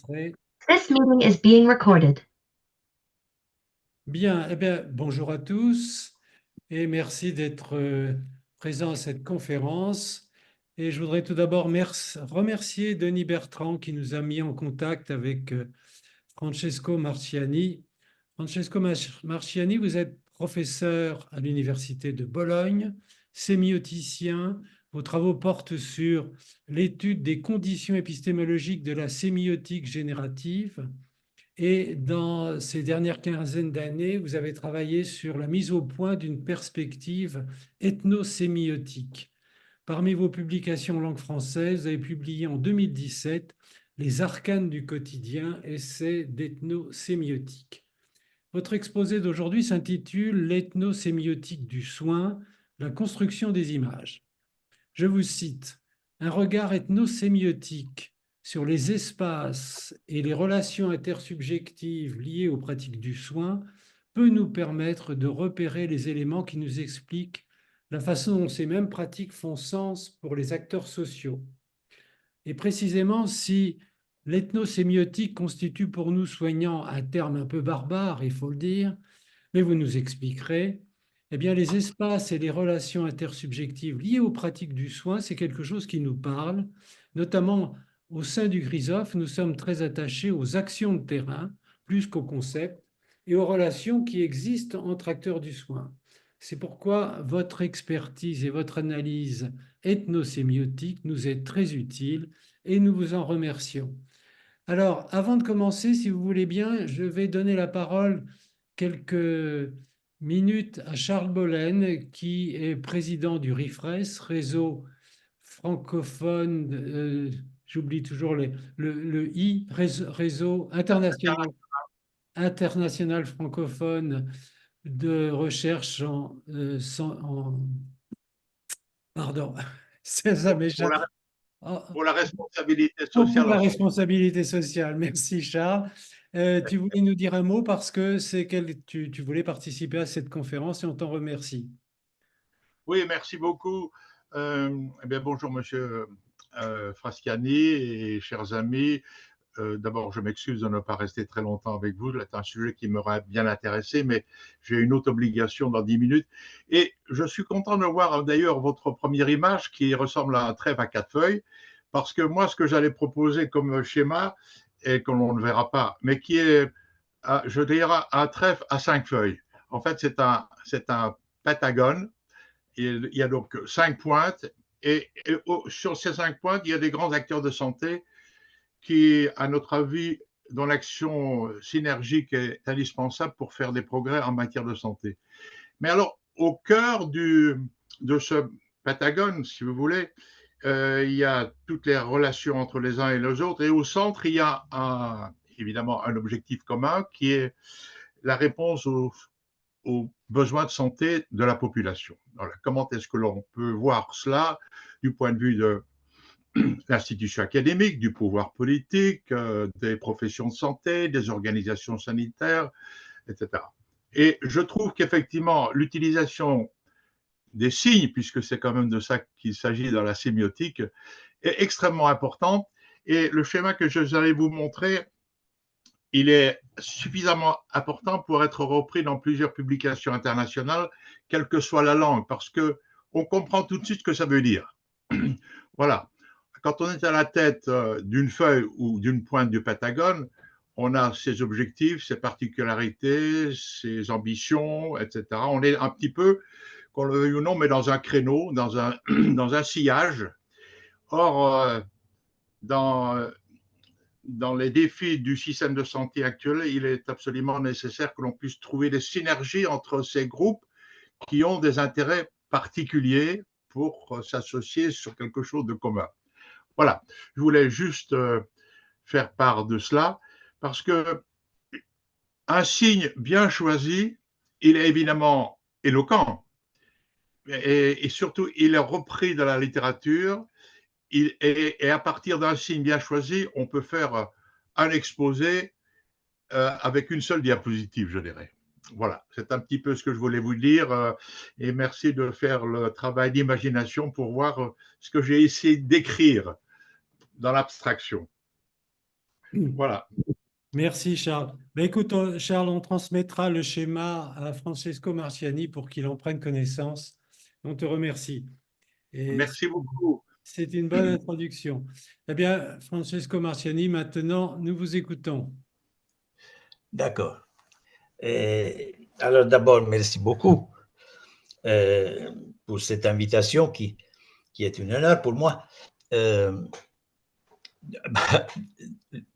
enregistré. This meeting is being recorded. Bien, bonjour à tous et merci d'être présents à cette conférence. Et je voudrais tout d'abord remercier Denis Bertrand qui nous a mis en contact avec Francesco Marciani. Francesco Marciani, vous êtes professeur à l'Université de Bologne, sémioticien. Vos travaux portent sur l'étude des conditions épistémologiques de la sémiotique générative. Et dans ces dernières quinzaines d'années, vous avez travaillé sur la mise au point d'une perspective ethnosémiotique. Parmi vos publications en langue française, vous avez publié en 2017 Les arcanes du quotidien, essai d'ethnosémiotique. Votre exposé d'aujourd'hui s'intitule L'ethnosémiotique du soin, la construction des images. Je vous cite, un regard ethnosémiotique sur les espaces et les relations intersubjectives liées aux pratiques du soin peut nous permettre de repérer les éléments qui nous expliquent la façon dont ces mêmes pratiques font sens pour les acteurs sociaux. Et précisément, si l'ethnosémiotique constitue pour nous soignants un terme un peu barbare, il faut le dire, mais vous nous expliquerez, eh bien, les espaces et les relations intersubjectives liées aux pratiques du soin, c'est quelque chose qui nous parle, notamment au sein du GRISOF, nous sommes très attachés aux actions de terrain, plus qu'aux concepts, et aux relations qui existent entre acteurs du soin. C'est pourquoi votre expertise et votre analyse ethnosémiotique nous est très utile et nous vous en remercions. Alors, avant de commencer, si vous voulez bien, je vais donner la parole quelques minutes à Charles Bollen, qui est président du RIFRES, réseau francophone, j'oublie toujours le I, réseau international francophone de recherche pardon, ça Pour m'échappe. la, Oh, pour la responsabilité pour sociale la en santé. responsabilité sociale. Merci Charles. Tu voulais nous dire un mot parce que tu voulais participer à cette conférence et on t'en remercie. Oui, merci beaucoup. Bonjour, monsieur Frascani et chers amis. D'abord, je m'excuse de ne pas rester très longtemps avec vous. C'est un sujet qui m'aurait bien intéressé, mais j'ai une autre obligation dans 10 minutes. Et je suis content de voir d'ailleurs votre première image qui ressemble à un trèfle à 4 feuilles, parce que moi, ce que j'allais proposer comme schéma, et que l'on ne verra pas, mais qui est, je dirais, un trèfle à 5 feuilles. En fait, c'est un pentagone. Il y a donc 5 pointes, et sur ces 5 pointes, il y a des grands acteurs de santé qui, à notre avis, dont l'action synergique est indispensable pour faire des progrès en matière de santé. Mais alors, au cœur de ce pentagone, si vous voulez, il y a toutes les relations entre les uns et les autres, et au centre, il y a évidemment un objectif commun qui est la réponse aux besoins de santé de la population. Alors, comment est-ce que l'on peut voir cela du point de vue de l'institution académique, du pouvoir politique, des professions de santé, des organisations sanitaires, etc. Et je trouve qu'effectivement, l'utilisation des signes, puisque c'est quand même de ça qu'il s'agit dans la sémiotique, est extrêmement importante. Et le schéma que je vais vous montrer, il est suffisamment important pour être repris dans plusieurs publications internationales, quelle que soit la langue, parce qu'on comprend tout de suite ce que ça veut dire. Voilà. Quand on est à la tête d'une feuille ou d'une pointe du Pentagone, on a ses objectifs, ses particularités, ses ambitions, etc. On est un petit peu, qu'on le veuille ou non, mais dans un créneau, dans un sillage. Or, dans, dans les défis du système de santé actuel, il est absolument nécessaire que l'on puisse trouver des synergies entre ces groupes qui ont des intérêts particuliers pour s'associer sur quelque chose de commun. Voilà, je voulais juste faire part de cela parce que un signe bien choisi, il est évidemment éloquent et surtout il est repris dans la littérature et à partir d'un signe bien choisi, on peut faire un exposé avec une seule diapositive, je dirais. Voilà, c'est un petit peu ce que je voulais vous dire et merci de faire le travail d'imagination pour voir ce que j'ai essayé d'écrire dans l'abstraction. Voilà. Merci Charles. Ben, écoute, Charles, on transmettra le schéma à Francesco Marciani pour qu'il en prenne connaissance. On te remercie. Et Merci beaucoup. c'est une bonne introduction. Eh bien, Francesco Marciani, maintenant, nous vous écoutons. D'accord. Alors d'abord, merci beaucoup pour cette invitation qui est un honneur pour moi.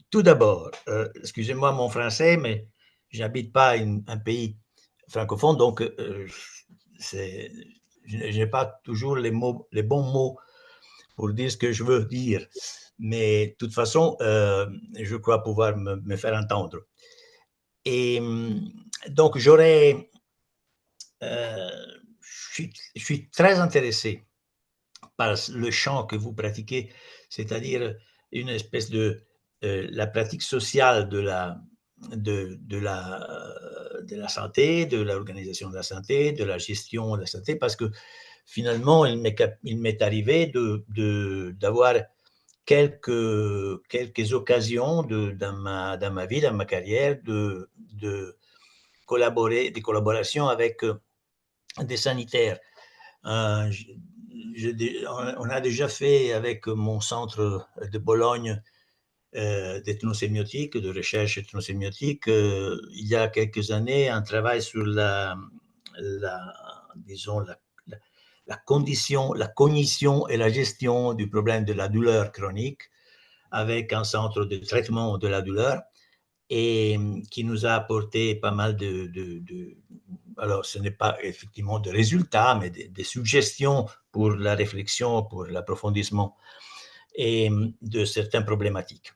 Tout d'abord, excusez-moi mon français, mais je n'habite pas un pays francophone, donc je n'ai pas toujours les bons mots pour dire ce que je veux dire. Mais de toute façon, je crois pouvoir me faire entendre. Et donc, je suis très intéressé par le chant que vous pratiquez, c'est-à-dire une espèce de la pratique sociale de la santé, de l'organisation de la santé, de la gestion de la santé, parce que finalement, il m'est arrivé d'avoir quelques occasions dans ma vie, dans ma carrière, de des collaborations avec des sanitaires. On a déjà fait avec mon centre de Bologne d'ethnosémiotique, de recherche ethnosémiotique, il y a quelques années, un travail sur disons, la condition, la cognition et la gestion du problème de la douleur chronique avec un centre de traitement de la douleur et qui nous a apporté pas mal alors ce n'est pas effectivement de résultats, mais des suggestions pour la réflexion, pour l'approfondissement et de certaines problématiques.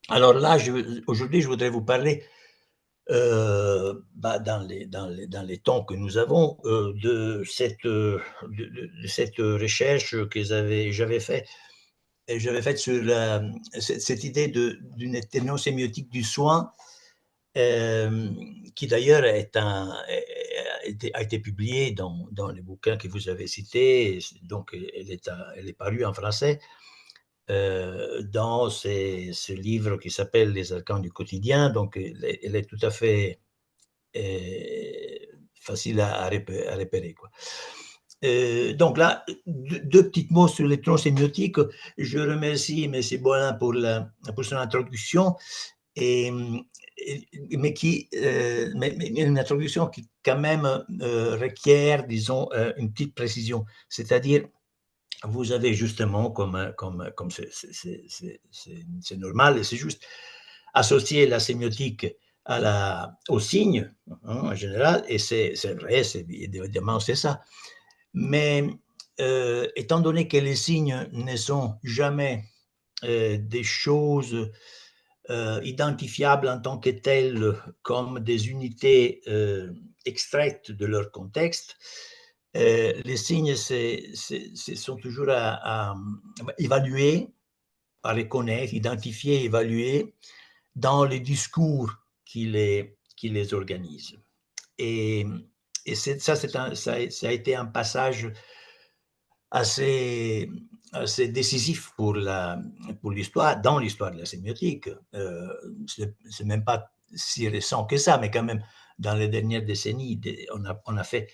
Alors là, aujourd'hui, je voudrais vous parler, dans les temps que nous avons, de cette recherche que j'avais faite sur cette idée d'une ethnosémiotique du soin, qui d'ailleurs a été publiée dans les bouquins que vous avez cités. Donc, elle est parue en français dans ce livre qui s'appelle Les arcans du quotidien. Donc, elle est tout à fait facile à repérer, quoi. Donc là, deux petits mots sur l'électrosémiotique. Je remercie M. Boilin pour son introduction, mais une introduction qui quand même requiert, disons, une petite précision. C'est-à-dire, vous avez justement, comme c'est normal et c'est juste, associé la sémiotique au signe, hein, en général, et c'est vrai, évidemment, c'est ça. Mais étant donné que les signes ne sont jamais des choses identifiables en tant que telles comme des unités extraites de leur contexte, les signes sont toujours à évaluer, à reconnaître, identifier, évaluer dans les discours qui les organisent. Et ça a été un passage assez décisif pour l'histoire, dans l'histoire de la sémiotique. C'est même pas si récent que ça, mais quand même, dans les dernières décennies, on a fait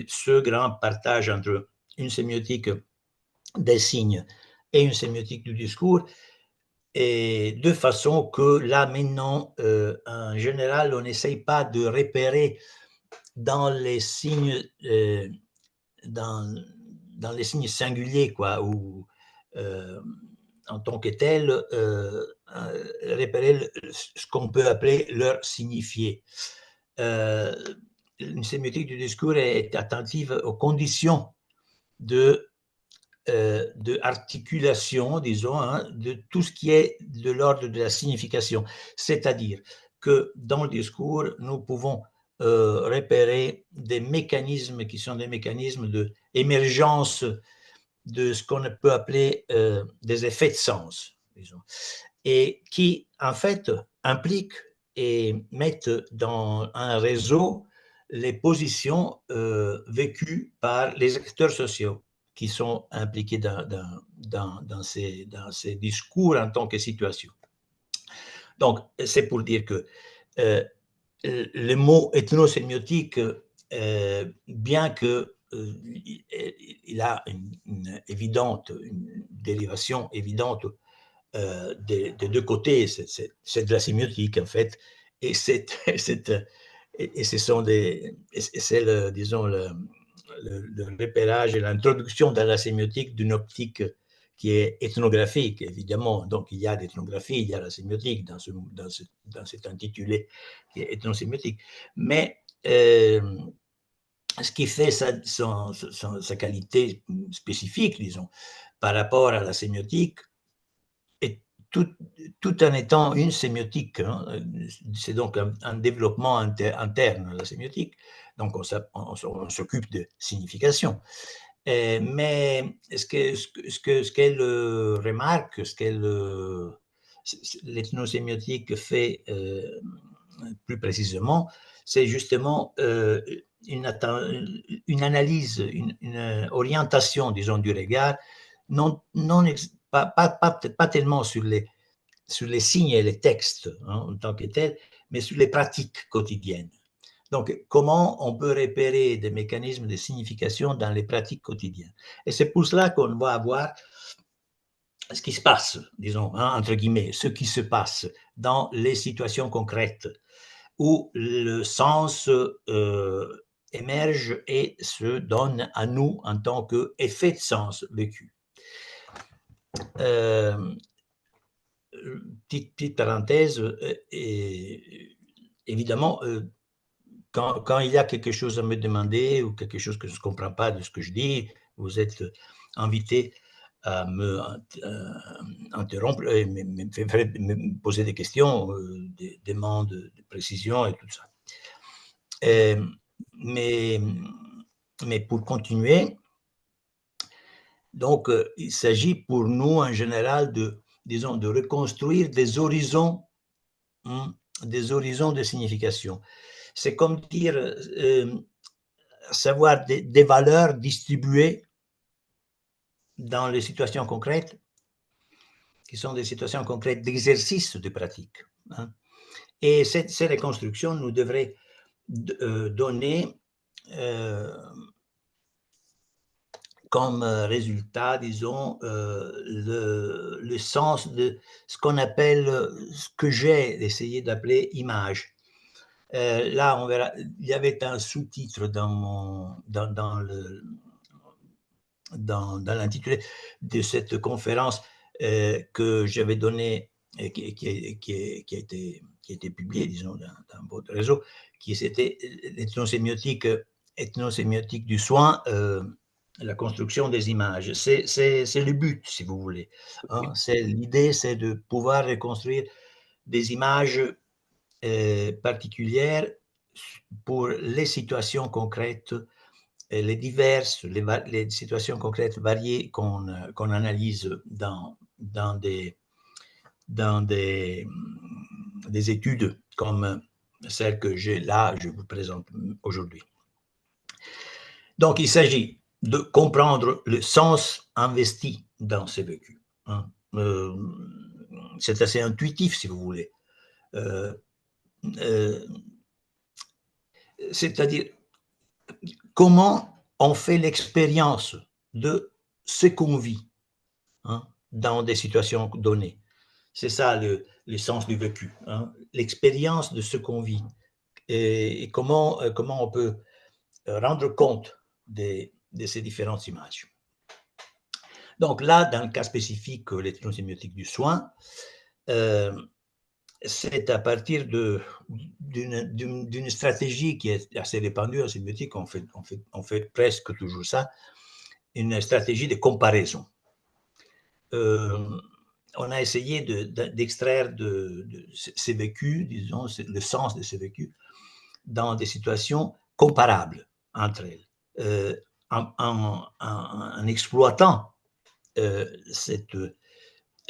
ce grand partage entre une sémiotique des signes et une sémiotique du discours, et de façon que là, maintenant, en général, on n'essaye pas de repérer dans les signes, dans les signes singuliers, quoi, ou en tant que tel, repérer ce qu'on peut appeler leur signifié. Une sémiotique du discours est attentive aux conditions de articulation, disons, hein, de tout ce qui est de l'ordre de la signification. C'est-à-dire que dans le discours, nous pouvons repérer des mécanismes qui sont des mécanismes d'émergence de ce qu'on peut appeler des effets de sens, disons, et qui, en fait, impliquent et mettent dans un réseau les positions vécues par les acteurs sociaux qui sont impliqués dans ces discours en tant que situation. Donc, c'est pour dire que le mot ethnosémiotique, bien que il a une dérivation évidente des deux côtés, c'est de la sémiotique en fait, et c'est ce sont c'est disons le repérage et l'introduction dans la sémiotique d'une optique qui est ethnographique, évidemment. Donc, il y a l'ethnographie, il y a la sémiotique dans cet intitulé qui est ethnosémiotique. Mais ce qui fait sa qualité spécifique, disons, par rapport à la sémiotique, et tout en étant une sémiotique, hein, c'est donc un développement interne à la sémiotique, donc on s'occupe de signification. Mais ce qu'elle remarque, ce qu'elle l'ethnosémiotique fait plus précisément, c'est justement une analyse, une orientation, disons, du regard, pas tellement sur les signes et les textes hein, en tant que tels, mais sur les pratiques quotidiennes. Donc, comment on peut repérer des mécanismes de signification dans les pratiques quotidiennes. Et c'est pour cela qu'on va avoir ce qui se passe, disons, hein, entre guillemets, ce qui se passe dans les situations concrètes où le sens émerge et se donne à nous en tant qu'effet de sens vécu. Petite parenthèse, évidemment, quand il y a quelque chose à me demander ou quelque chose que je ne comprends pas de ce que je dis, vous êtes invité à me interrompre et me poser des questions, des demandes de précision et tout ça. Mais pour continuer, donc il s'agit pour nous en général de reconstruire des horizons de signification. C'est comme dire savoir des valeurs distribuées dans les situations concrètes, qui sont des situations concrètes d'exercice de pratique. Hein. Et ces reconstructions nous devraient donner comme résultat, disons, le sens de ce qu'on appelle, ce que j'ai essayé d'appeler image. Là, on verra, il y avait un sous-titre dans l'intitulé de cette conférence que j'avais donnée et qui a été publiée, disons, dans votre réseau, qui c'était l'ethnosémiotique du soin, la construction des images. C'est le but, si vous voulez. Hein. L'idée, c'est de pouvoir reconstruire des images particulières pour les situations concrètes, les diverses, les situations concrètes variées qu'on analyse dans des études comme celle que je vous présente aujourd'hui. Donc, il s'agit de comprendre le sens investi dans ces vécus. Hein. C'est assez intuitif, si vous voulez. C'est-à-dire comment on fait l'expérience de ce qu'on vit hein, dans des situations données. C'est ça le sens du vécu, hein, l'expérience de ce qu'on vit et comment on peut rendre compte de ces différentes images. Donc là, dans le cas spécifique, l'ethnosémiotique du soin, c'est à partir d'une stratégie qui est assez répandue en sémiotique, on fait presque toujours ça, une stratégie de comparaison. On a essayé d'extraire de ces vécus, disons, le sens de ces vécus, dans des situations comparables entre elles, en exploitant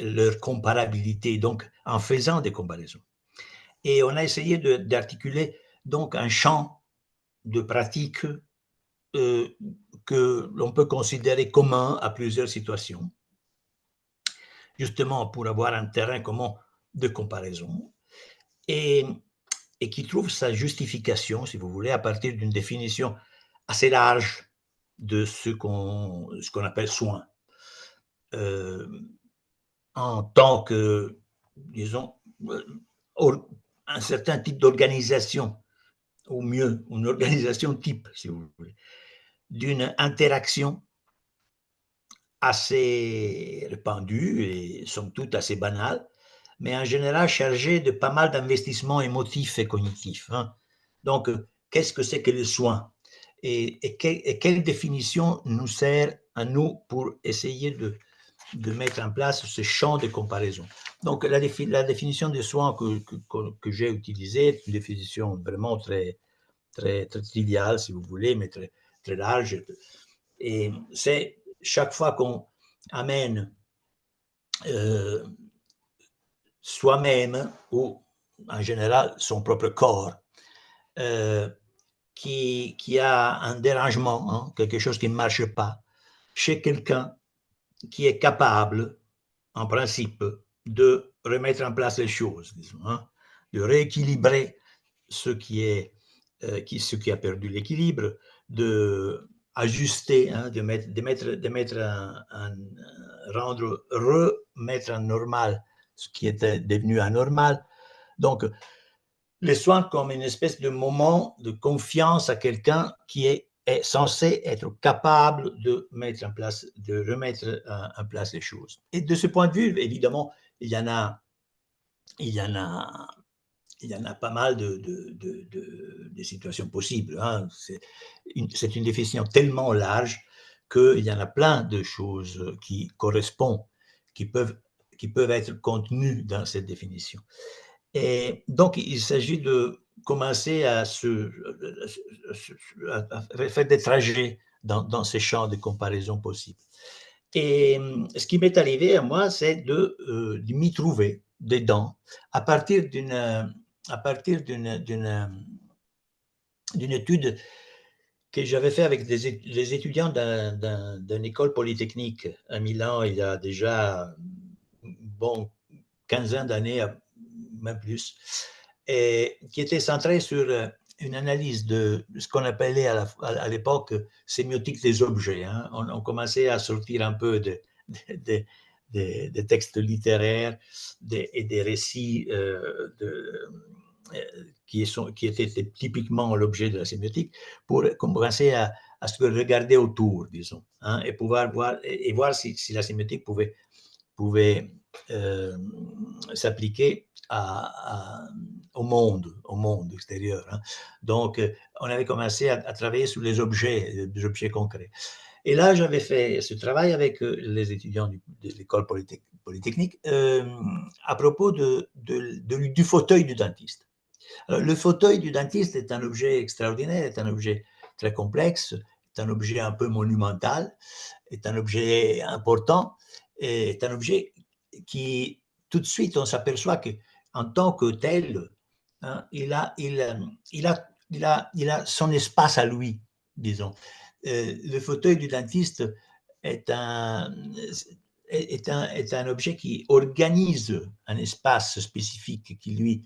leur comparabilité, donc en faisant des comparaisons. Et on a essayé d'articuler donc un champ de pratique que l'on peut considérer commun à plusieurs situations, justement pour avoir un terrain commun de comparaison. et, et qui trouve sa justification, si vous voulez, à partir d'une définition assez large de ce qu'on appelle soin. En tant que, disons, un certain type d'organisation, ou mieux, une organisation type, si vous voulez, d'une interaction assez répandue et somme toute assez banale, mais en général chargée de pas mal d'investissements émotifs et cognitifs. Hein. Donc, qu'est-ce que c'est que le soin et quelle définition nous sert à nous pour essayer de mettre en place ce champ de comparaison. Donc, la définition de soin que j'ai utilisée est une définition vraiment très triviale, si vous voulez, mais très, très large. Et c'est chaque fois qu'on amène soi-même, ou en général son propre corps, qui a un dérangement, hein, quelque chose qui ne marche pas, chez quelqu'un qui est capable, en principe, de remettre en place les choses, disons, hein, de rééquilibrer ce qui a perdu l'équilibre, de ajuster, hein, remettre en normal ce qui était devenu anormal. Donc, les soins comme une espèce de moment de confiance à quelqu'un qui est censé être capable de mettre en place, de remettre en place les choses. Et de ce point de vue, évidemment, il y en a pas mal de situations possibles. Hein. C'est une définition tellement large qu'il y en a plein de choses qui correspondent, qui peuvent être contenues dans cette définition. Et donc, il s'agit de commencer à faire des trajets dans ces champs de comparaison possibles. Et ce qui m'est arrivé à moi, c'est de m'y trouver dedans à partir d'une étude que j'avais fait avec les étudiants d'une école polytechnique à Milan il y a déjà bon 15 d'années, même plus, et qui était centré sur une analyse de ce qu'on appelait à l'époque sémiotique des objets. Hein. On commençait à sortir un peu des textes littéraires et des récits qui étaient typiquement l'objet de la sémiotique, pour commencer à se regarder autour, disons, hein, et pouvoir voir si la sémiotique pouvait s'appliquer au monde extérieur. Hein. Donc, on avait commencé à travailler sur des objets concrets. Et là, j'avais fait ce travail avec les étudiants de l'école polytechnique à propos du fauteuil du dentiste. Alors, le fauteuil du dentiste est un objet extraordinaire, est un objet très complexe, est un objet un peu monumental, est un objet important, est un objet qui, tout de suite, on s'aperçoit qu'en tant que tel, hein, il a son espace à lui, disons. Le fauteuil du dentiste est un objet qui organise un espace spécifique qui lui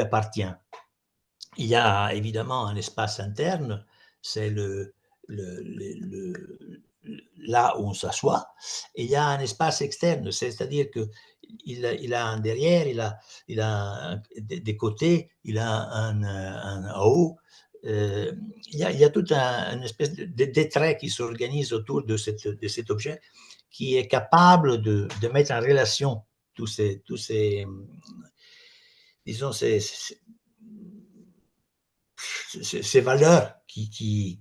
appartient. Il y a évidemment un espace interne, c'est là où on s'assoit, et il y a un espace externe, c'est-à-dire qu'il a un derrière, il a des côtés, il a un haut. Il y a toute une espèce de traits qui s'organisent autour de cet objet qui est capable de mettre en relation tous ces disons, ces valeurs qui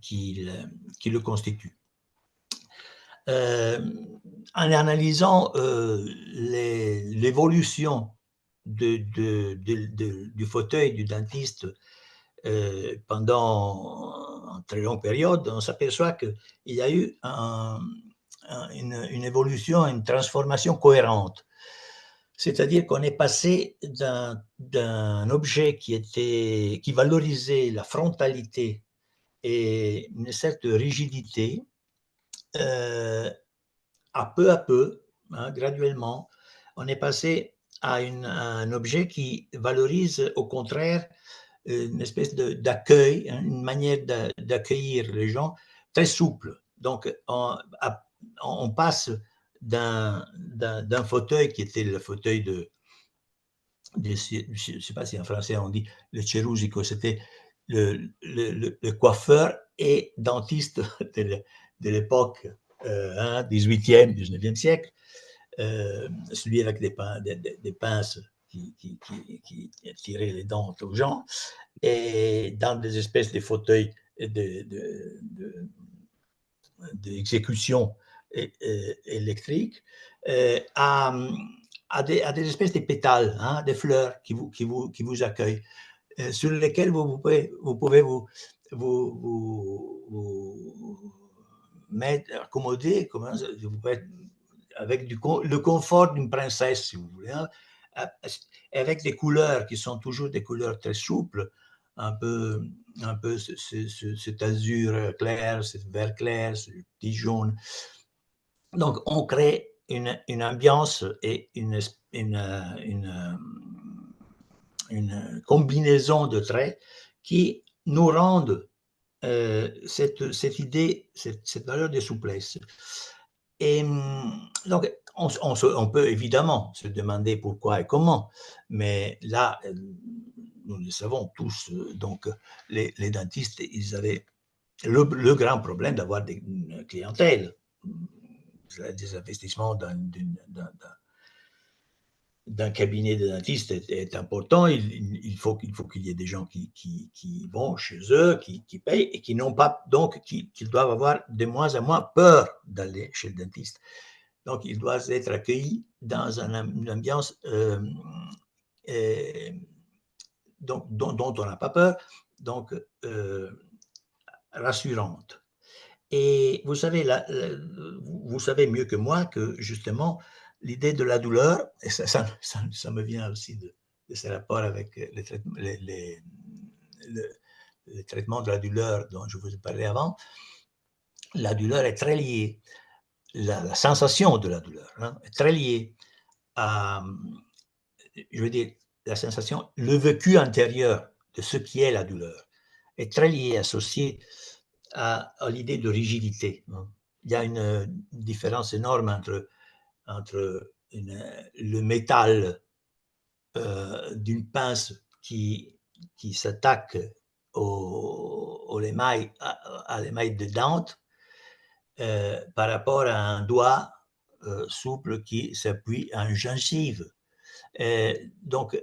le constituent. En analysant l'évolution du fauteuil du dentiste pendant une très longue période, on s'aperçoit qu'il y a eu une évolution, une transformation cohérente. C'est-à-dire qu'on est passé d'un objet qui valorisait la frontalité et une certaine rigidité à peu, hein, graduellement, on est passé à un objet qui valorise au contraire une espèce d'accueil, hein, une manière d'accueillir les gens très souple. Donc, on passe d'un fauteuil qui était le fauteuil je ne sais pas si en français on dit le chirurgico, c'était le coiffeur et dentiste de l'époque 18e, 19e siècle, celui avec des pinces qui tiraient les dents aux gens, et dans des espèces de fauteuils d'exécution électrique, à des espèces de pétales, hein, des fleurs qui vous accueillent, sur lesquelles vous pouvez vous mettre, accommoder, vous pouvez, avec le confort d'une princesse, si vous voulez, hein, avec des couleurs qui sont toujours des couleurs très souples, un peu cet azur clair, ce vert clair, ce petit jaune. Donc, on crée une ambiance et une combinaison de traits qui nous rendent cette idée, cette valeur de souplesse. Et donc, on peut évidemment se demander pourquoi et comment, mais là, nous le savons tous, donc les dentistes, ils avaient le grand problème d'avoir une clientèle. Des investissements d'un cabinet de dentiste est important. Il faut qu'il y ait des gens qui vont chez eux, qui payent et qui n'ont pas, donc, qui doivent avoir de moins en moins peur d'aller chez le dentiste. Donc, ils doivent être accueillis dans une ambiance dont on n'a pas peur, donc rassurante. Et vous savez, vous savez mieux que moi que justement, l'idée de la douleur, et ça me vient aussi de ce rapport avec le traitement de la douleur dont je vous ai parlé avant, la douleur est très liée, la sensation de la douleur est très liée à, je veux dire, la sensation, le vécu intérieur de ce qui est la douleur est très lié, associé à l'idée de rigidité. Il y a une différence énorme entre le métal d'une pince qui s'attaque à l'émail de dents par rapport à un doigt souple qui s'appuie à une gencive. Donc,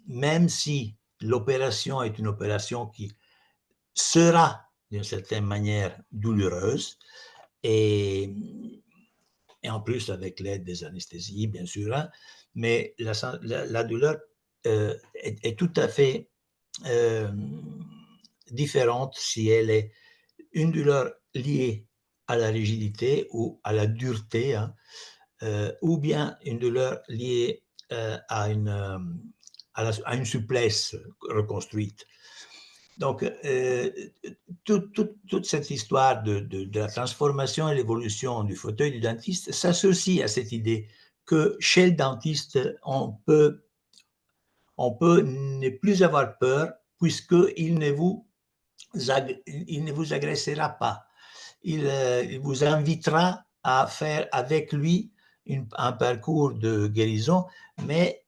même si l'opération est une opération qui sera d'une certaine manière douloureuse, et en plus avec l'aide des anesthésies, bien sûr, hein, mais la douleur est tout à fait différente si elle est une douleur liée à la rigidité ou à la dureté, hein, ou bien une douleur liée à une souplesse reconstruite. Donc, toute cette histoire de la transformation et l'évolution du fauteuil du dentiste s'associe à cette idée que chez le dentiste, on peut ne plus avoir peur puisqu'il ne vous agressera pas. Il vous invitera à faire avec lui un parcours de guérison, mais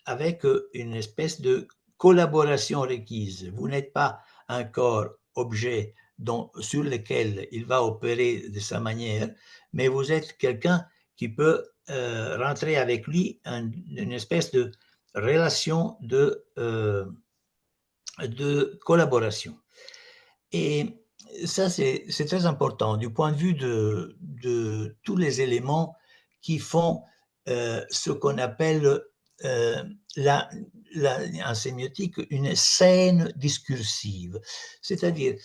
avec une espèce de collaboration requise. Vous n'êtes pas un corps objet sur lequel il va opérer de sa manière, mais vous êtes quelqu'un qui peut rentrer avec lui une espèce de relation de collaboration. Et ça, c'est très important du point de vue de tous les éléments qui font ce qu'on appelle en sémiotique une scène discursive. C'est-à-dire,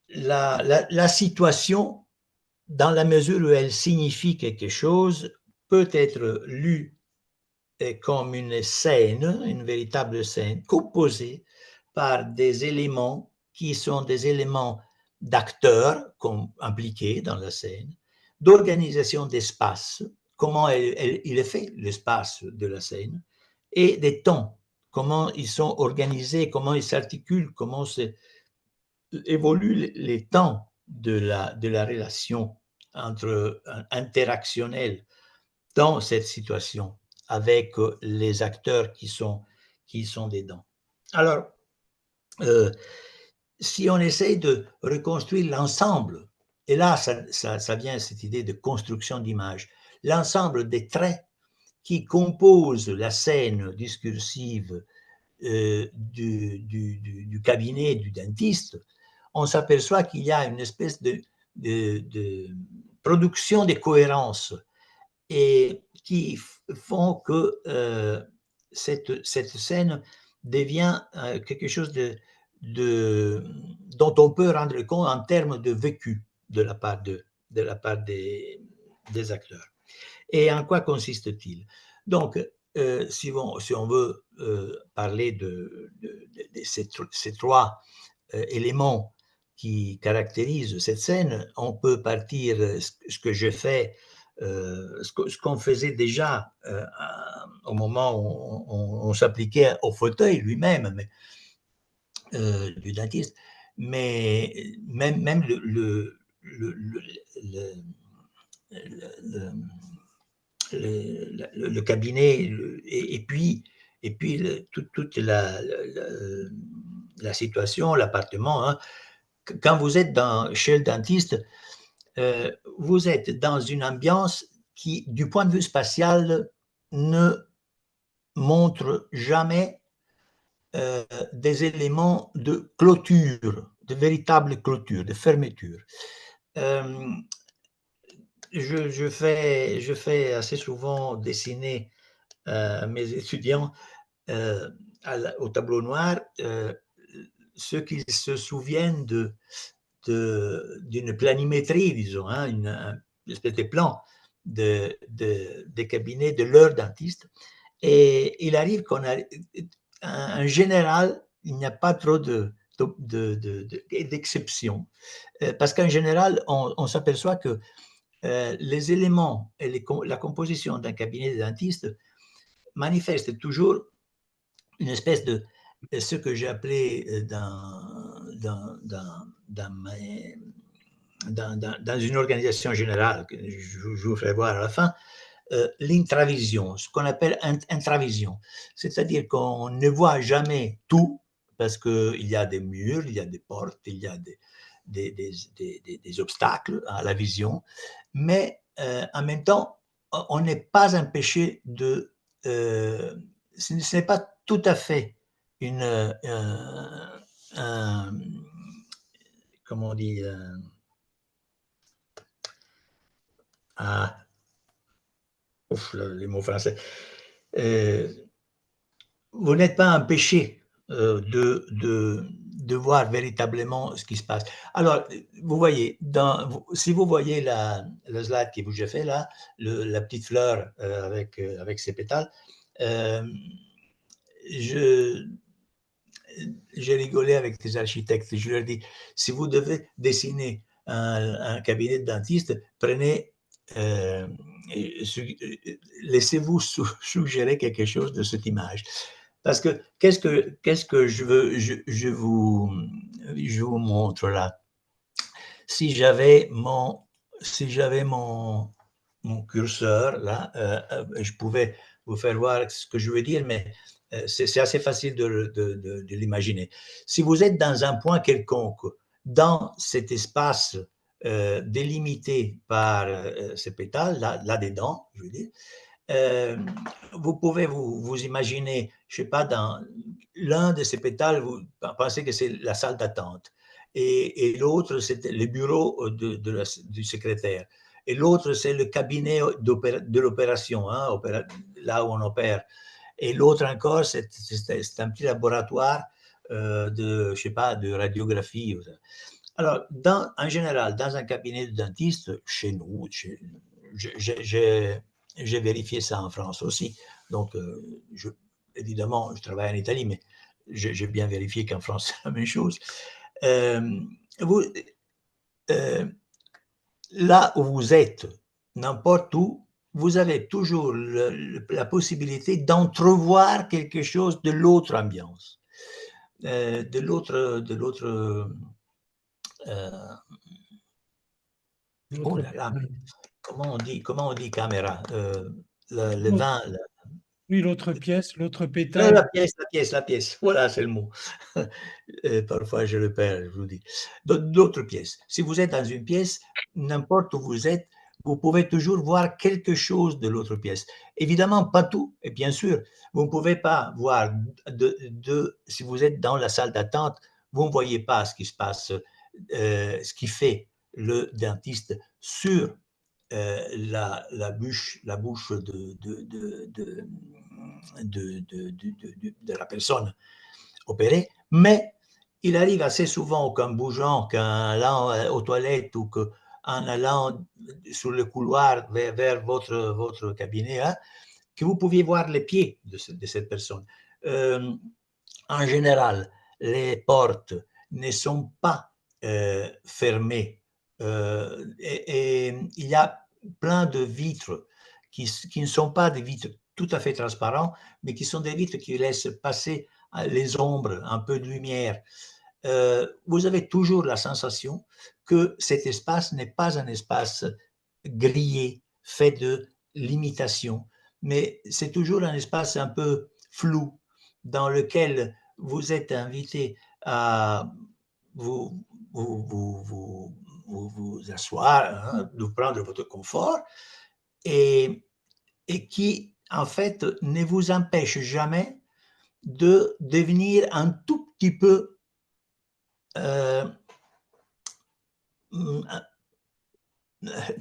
la situation, dans la mesure où elle signifie quelque chose, peut être lue comme une scène, une véritable scène, composée par des éléments qui sont des éléments d'acteurs impliqués dans la scène, d'organisation d'espace comment il est fait, l'espace de la scène, et des temps, comment ils sont organisés, comment ils s'articulent, comment évoluent les temps de la relation interactionnelle dans cette situation avec les acteurs qui sont dedans. Alors, si on essaye de reconstruire l'ensemble, et là, ça vient cette idée de construction d'image, l'ensemble des traits qui composent la scène discursive du cabinet du dentiste, on s'aperçoit qu'il y a une espèce de production de cohérence et qui font que cette scène devient quelque chose dont on peut rendre compte en termes de vécu de la part des acteurs. Et en quoi consiste-t-il? Donc, si on veut parler de ces trois éléments qui caractérisent cette scène, on peut partir, ce que j'ai fait, ce qu'on faisait déjà au moment où on s'appliquait au fauteuil lui-même, du dentiste, mais même le cabinet et puis toute la situation, l'appartement. Hein. Quand vous êtes chez le dentiste, vous êtes dans une ambiance qui, du point de vue spatial, ne montre jamais des éléments de clôture, de véritable clôture, de fermeture. Je fais assez souvent dessiner mes étudiants au tableau noir ceux qui se souviennent d'une planimétrie, disons, hein, une espèce de plan des cabinets de leur dentiste. Et il arrive en général, il n'y a pas trop d'exceptions, parce qu'en général, on s'aperçoit que les éléments et la composition d'un cabinet de dentiste manifestent toujours une espèce de ce que j'ai appelé dans une organisation générale, que je vous ferai voir à la fin, l'intravision, ce qu'on appelle intravision. C'est-à-dire qu'on ne voit jamais tout, parce qu'il y a des murs, il y a des portes, il y a des obstacles à la vision, mais en même temps, on n'est pas empêché de... ce n'est pas tout à fait comment on dit, les mots français. Vous n'êtes pas empêché de voir véritablement ce qui se passe. Alors, vous voyez, si vous voyez le slide que j'ai fait là, la petite fleur avec ses pétales, j'ai rigolé avec des architectes. Je leur dis, si vous devez dessiner un cabinet de dentiste, prenez, laissez-vous suggérer quelque chose de cette image. Parce que qu'est-ce que je vous montre là? Si j'avais mon curseur là, je pouvais vous faire voir ce que je veux dire, mais c'est assez facile de l'imaginer. Si vous êtes dans un point quelconque, dans cet espace délimité par ces pétales, là dedans, je veux dire, vous pouvez vous imaginer, je ne sais pas, dans l'un de ces pétales, vous pensez que c'est la salle d'attente, et l'autre, c'est le bureau du secrétaire, et l'autre, c'est le cabinet de l'opération, hein, là où on opère, et l'autre encore, c'est un petit laboratoire je sais pas, de radiographie. Alors, en général, dans un cabinet de dentiste, chez nous, j'ai vérifié ça en France aussi. Donc, évidemment, je travaille en Italie, mais j'ai bien vérifié qu'en France, c'est la même chose. Là où vous êtes, n'importe où, vous avez toujours la possibilité d'entrevoir quelque chose de l'autre ambiance, de l'autre, oh là là, comment on dit caméra, le vin, oui, l'autre pièce, l'autre pétale. la pièce, voilà, c'est le mot. Parfois, je le perds, je vous dis. D'autres pièces. Si vous êtes dans une pièce, n'importe où vous êtes, vous pouvez toujours voir quelque chose de l'autre pièce. Évidemment, pas tout, et bien sûr, vous ne pouvez pas voir, si vous êtes dans la salle d'attente, vous ne voyez pas ce qui se passe, ce qui fait le dentiste sur la bouche de la personne opérée, mais il arrive assez souvent qu'en bougeant, qu'en allant aux toilettes ou qu'en allant sur le couloir vers votre cabinet, hein, que vous pouviez voir les pieds de cette personne. En général, les portes ne sont pas fermées et il y a plein de vitres qui ne sont pas des vitres tout à fait transparentes, mais qui sont des vitres qui laissent passer les ombres, un peu de lumière. Vous avez toujours la sensation que cet espace n'est pas un espace grillé, fait de limitations, mais c'est toujours un espace un peu flou dans lequel vous êtes invité à vous, vous asseoir, hein, de prendre votre confort et qui, en fait, ne vous empêche jamais de devenir un tout petit peu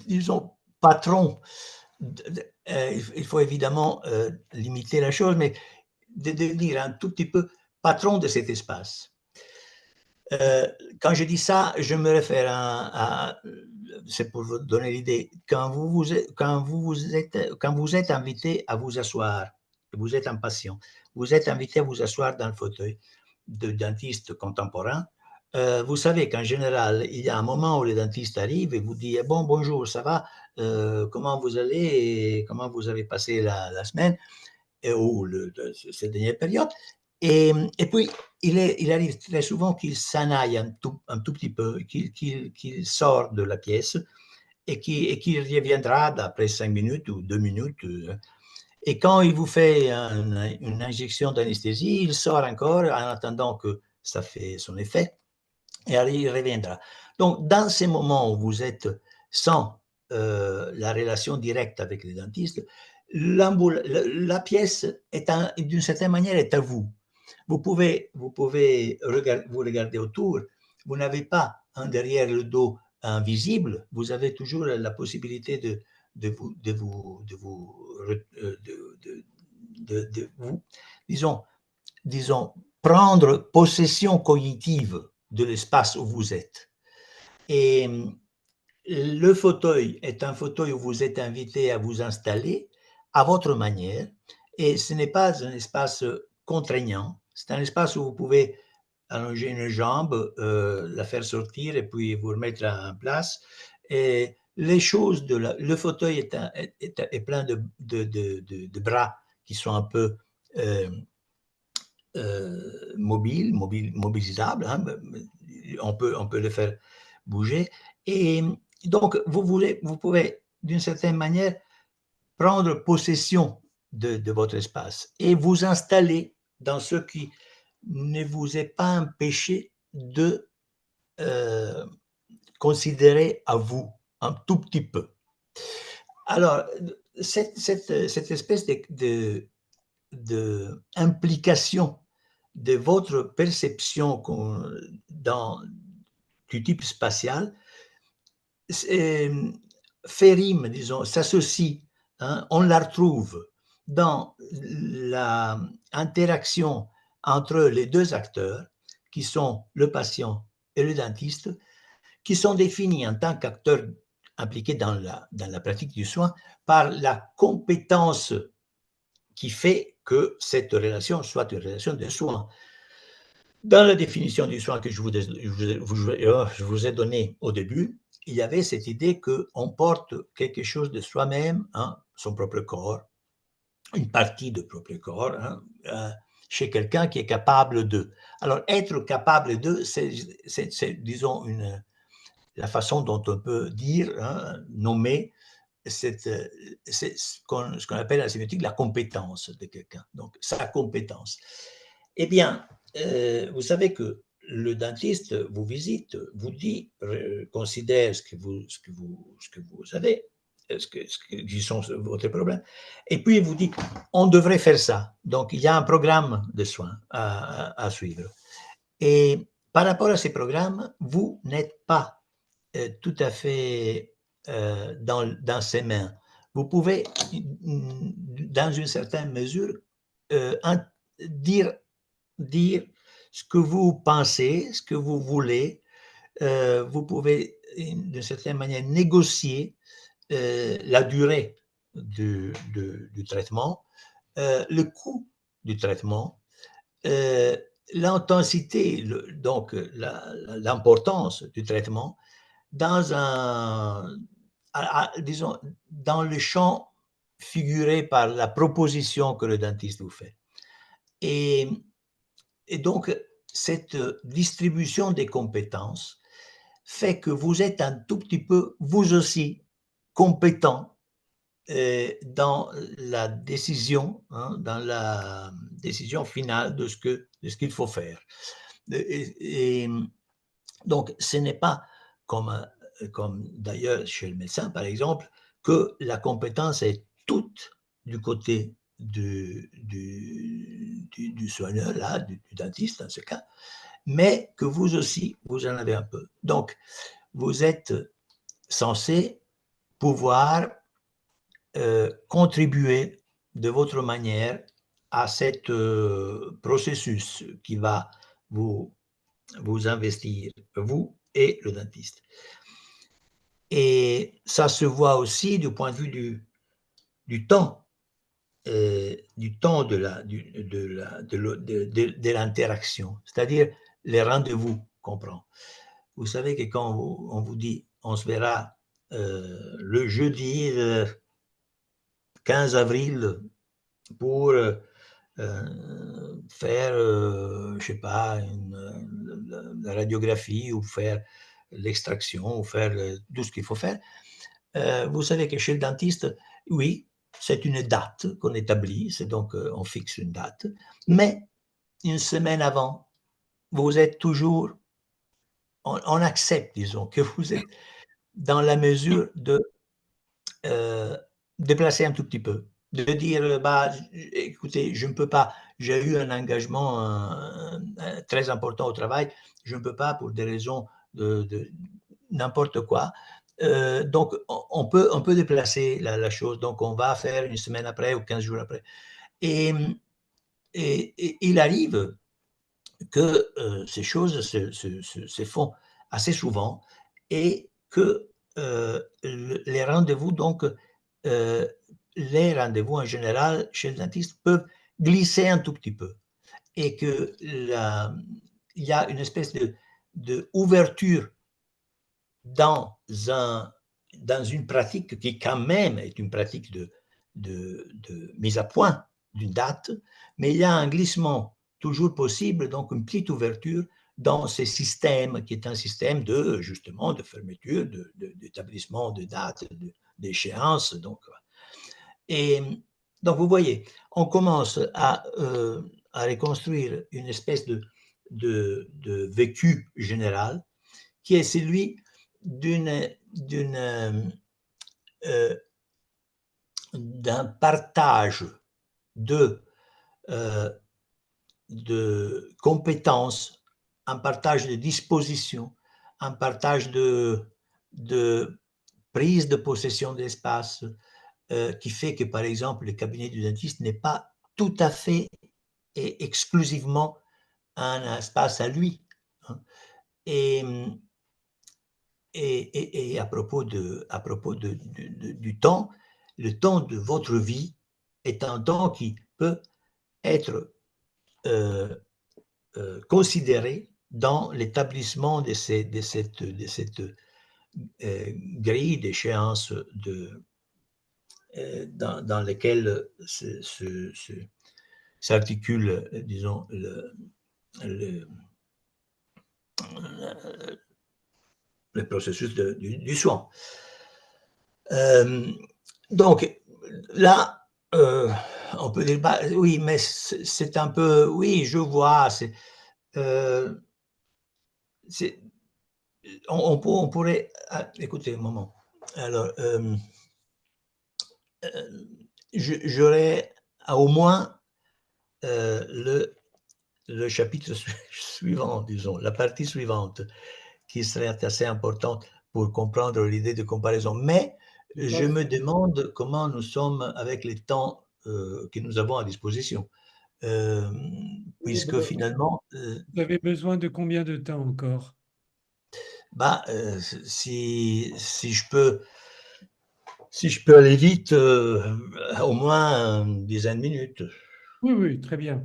disons, patron. Il faut évidemment limiter la chose, mais de devenir un tout petit peu patron de cet espace. Quand je dis ça, je me réfère c'est pour vous donner l'idée, quand vous êtes invité à vous asseoir, vous êtes un patient, vous êtes invité à vous asseoir dans le fauteuil de dentiste contemporain, vous savez qu'en général, il y a un moment où le dentiste arrive et vous dit « Bon, bonjour, ça va, comment vous allez et comment vous avez passé la semaine ou cette dernière période ?» Et puis, il arrive très souvent qu'il s'en aille un tout petit peu, qu'il sort de la pièce et qu'il reviendra après 5 minutes ou 2 minutes. Et quand il vous fait une injection d'anesthésie, il sort encore en attendant que ça fait son effet et il reviendra. Donc, dans ces moments où vous êtes sans la relation directe avec les dentistes, la pièce d'une certaine manière est à vous. Vous pouvez vous regarder autour. Vous n'avez pas derrière le dos invisible. Vous avez toujours la possibilité de vous, disons, prendre possession cognitive de l'espace où vous êtes. Et le fauteuil est un fauteuil où vous êtes invité à vous installer à votre manière. Et ce n'est pas un espace contraignant. C'est un espace où vous pouvez allonger une jambe, la faire sortir et puis vous remettre en place. Et les choses le fauteuil est plein de bras qui sont un peu mobilisables. Hein. On peut les faire bouger. Et donc, vous pouvez, d'une certaine manière, prendre possession de votre espace et vous installer dans ce qui ne vous est pas empêché de considérer à vous un tout petit peu. Alors, cette espèce d'implication de votre perception du type spatial fait rime, disons, s'associe, hein, on la retrouve dans l'interaction entre les deux acteurs, qui sont le patient et le dentiste, qui sont définis en tant qu'acteurs impliqués dans la pratique du soin par la compétence qui fait que cette relation soit une relation de soin. Dans la définition du soin que je vous ai donnée au début, il y avait cette idée qu'on porte quelque chose de soi-même, hein, son propre corps, une partie de propre corps, hein, chez quelqu'un qui est capable de. Alors, être capable de, c'est disons, la façon dont on peut dire, hein, nommer c'est ce qu'on appelle en sémiotique la compétence de quelqu'un, donc sa compétence. Eh bien, vous savez que le dentiste vous visite, vous dit, considère ce que vous avez, qui sont votre problème, et puis il vous dit, on devrait faire ça. Donc, il y a un programme de soins à suivre. Et par rapport à ces programmes, vous n'êtes pas tout à fait dans ses mains. Vous pouvez, dans une certaine mesure, dire ce que vous pensez, ce que vous voulez. Vous pouvez, d'une certaine manière, négocier la durée du traitement, le coût du traitement, l'intensité, donc l'importance du traitement, disons, dans le champ figuré par la proposition que le dentiste vous fait. Et donc, cette distribution des compétences fait que vous êtes un tout petit peu, vous aussi, compétent dans la décision, hein, dans la décision finale de ce qu'il faut faire. Et donc, ce n'est pas comme d'ailleurs chez le médecin, par exemple, que la compétence est toute du côté du soigneur, là, du dentiste dans ce cas, mais que vous aussi, vous en avez un peu. Donc, vous êtes censé pouvoir contribuer de votre manière à ce processus qui va vous investir, vous et le dentiste. Et ça se voit aussi du point de vue du temps, de l'interaction, c'est-à-dire les rendez-vous qu'on prend. Vous savez que quand on vous dit on se verra le jeudi 15 avril pour faire, je sais pas, la radiographie ou faire l'extraction ou faire tout ce qu'il faut faire. Vous savez que chez le dentiste, oui, c'est une date qu'on établit, c'est donc on fixe une date, mais une semaine avant, vous êtes toujours, on accepte, disons, que vous êtes dans la mesure de déplacer un tout petit peu, de dire, bah, écoutez, je ne peux pas, j'ai eu un engagement très important au travail, je ne peux pas pour des raisons de n'importe quoi. Donc, on peut déplacer la chose. Donc, on va faire une semaine après ou 15 jours après. Et il arrive que ces choses se font assez souvent et que les rendez-vous, donc, les rendez-vous en général chez le dentiste peuvent glisser un tout petit peu et qu'il y a une espèce de ouverture dans une pratique qui quand même est une pratique de mise à point d'une date, mais il y a un glissement toujours possible, donc une petite ouverture dans ce système qui est un système justement de fermeture, d'établissement de date, d'échéance. Et donc vous voyez, on commence à reconstruire une espèce de vécu général qui est celui d'un partage de compétences, un partage de dispositions, un partage de prise de possession d'espace qui fait que, par exemple, le cabinet du dentiste n'est pas tout à fait et exclusivement un espace à lui. Hein. Et à propos du temps, le temps de votre vie est un temps qui peut être considéré dans l'établissement de cette grille d'échéance dans lesquels s'articule, disons, le processus du soin. Donc, là, on peut dire, bah, oui, mais c'est un peu, oui, je vois, on pourrait, écoutez un moment. Alors, j'aurais au moins le chapitre suivant, disons, la partie suivante, qui serait assez importante pour comprendre l'idée de comparaison. Mais je me demande comment nous sommes avec les temps que nous avons à disposition. Puisque finalement... Vous avez besoin de combien de temps encore? Bah, si je peux aller vite, au moins une dizaine de minutes. Oui, oui, très bien.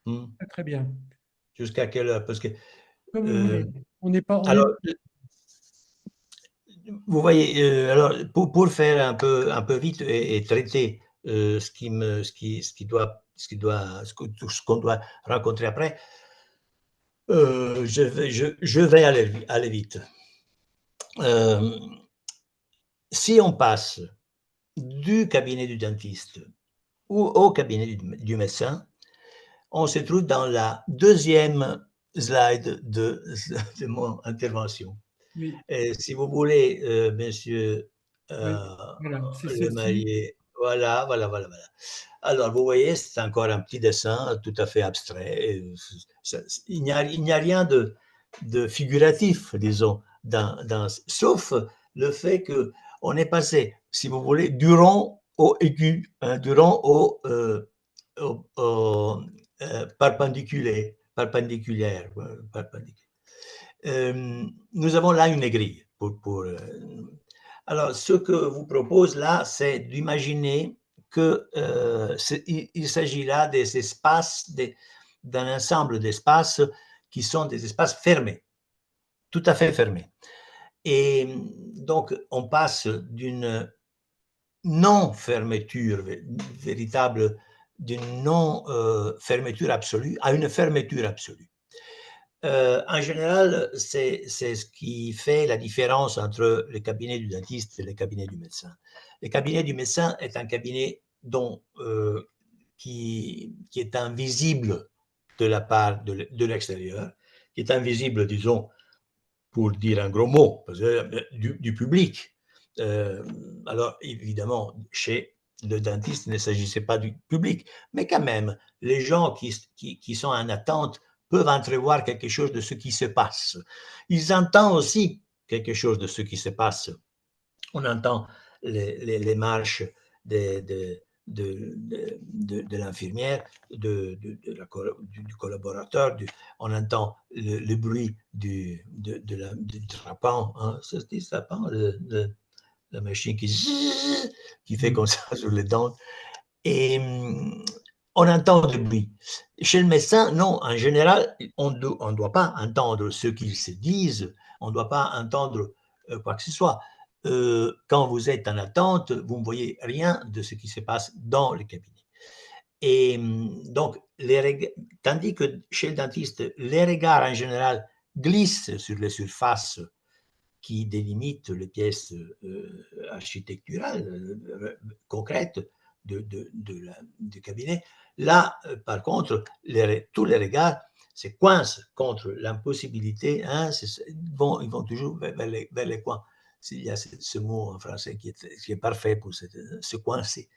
Hmm. Très bien. Jusqu'à quelle heure? Parce que, Comme vous voulez. On n'est pas... alors, vous voyez, alors, pour faire un peu vite et traiter ce qu'on doit rencontrer après, je vais aller vite. Si on passe du cabinet du dentiste ou au cabinet du médecin, on se trouve dans la deuxième slide de mon intervention. Oui. Et si vous voulez, monsieur Voilà, c'est Le ceci. Maillet, voilà. Alors, vous voyez, c'est encore un petit dessin tout à fait abstrait. Il n'y a rien de figuratif, disons, sauf le fait qu'on est passé, si vous voulez, du rond au aigu, hein, du rond au perpendiculaire. Nous avons là une grille. Alors, ce que vous propose là, c'est d'imaginer qu'il s'agit là des espaces, d'un ensemble d'espaces qui sont des espaces fermés, tout à fait fermés. Et donc, on passe d'une non-fermeture véritable, d'une non-fermeture absolue à une fermeture absolue. En général, c'est ce qui fait la différence entre le cabinet du dentiste et le cabinet du médecin. Le cabinet du médecin est un cabinet qui est invisible de la part de l'extérieur, qui est invisible, disons, pour dire un gros mot, du public. Alors, évidemment, chez le dentiste, il ne s'agissait pas du public, mais quand même, les gens qui sont en attente peuvent entrevoir quelque chose de ce qui se passe. Ils entendent aussi quelque chose de ce qui se passe. On entend les marches de l'infirmière, du collaborateur, on entend le bruit du trapant, hein, ça se dit trapant, la machine qui fait comme ça sur les dents. Et on entend du bruit. Chez le médecin, non, en général, on ne doit pas entendre ce qu'ils se disent, on ne doit pas entendre quoi que ce soit. Quand vous êtes en attente, vous ne voyez rien de ce qui se passe dans le cabinet. Et donc, tandis que chez le dentiste, les regards en général glissent sur les surfaces qui délimitent les pièces architecturales concrètes du cabinet. Là, par contre, tous les regards se coincent contre l'impossibilité, hein, ils vont toujours vers les coins. Il y a ce mot en français qui est parfait pour se coincer.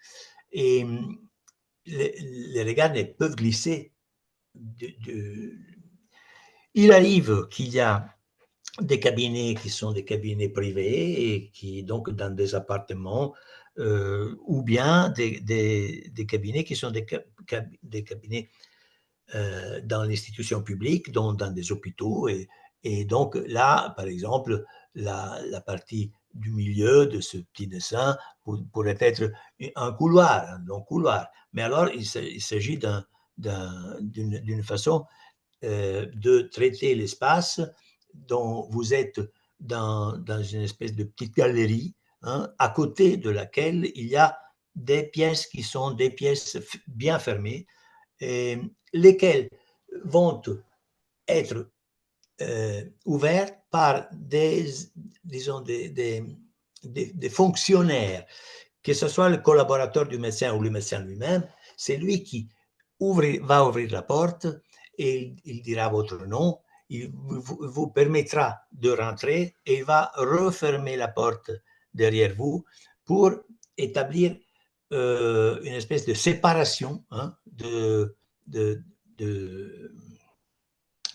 Et les regards ne peuvent glisser. Il arrive qu'il y a des cabinets qui sont des cabinets privés et qui, donc, dans des appartements, ou bien des cabinets qui sont des cabinets dans l'institution publique, dans des hôpitaux. Et donc, là, par exemple, la partie du milieu de ce petit dessin pourrait être un couloir, long couloir. Mais alors, il s'agit d'une façon de traiter l'espace dont vous êtes dans une espèce de petite galerie, hein, à côté de laquelle il y a des pièces qui sont des pièces bien fermées, et lesquelles vont être ouvertes par disons, des fonctionnaires, que ce soit le collaborateur du médecin ou le médecin lui-même. C'est lui qui va ouvrir la porte et il dira votre nom, il vous permettra de rentrer et il va refermer la porte derrière vous pour établir une espèce de séparation, hein, de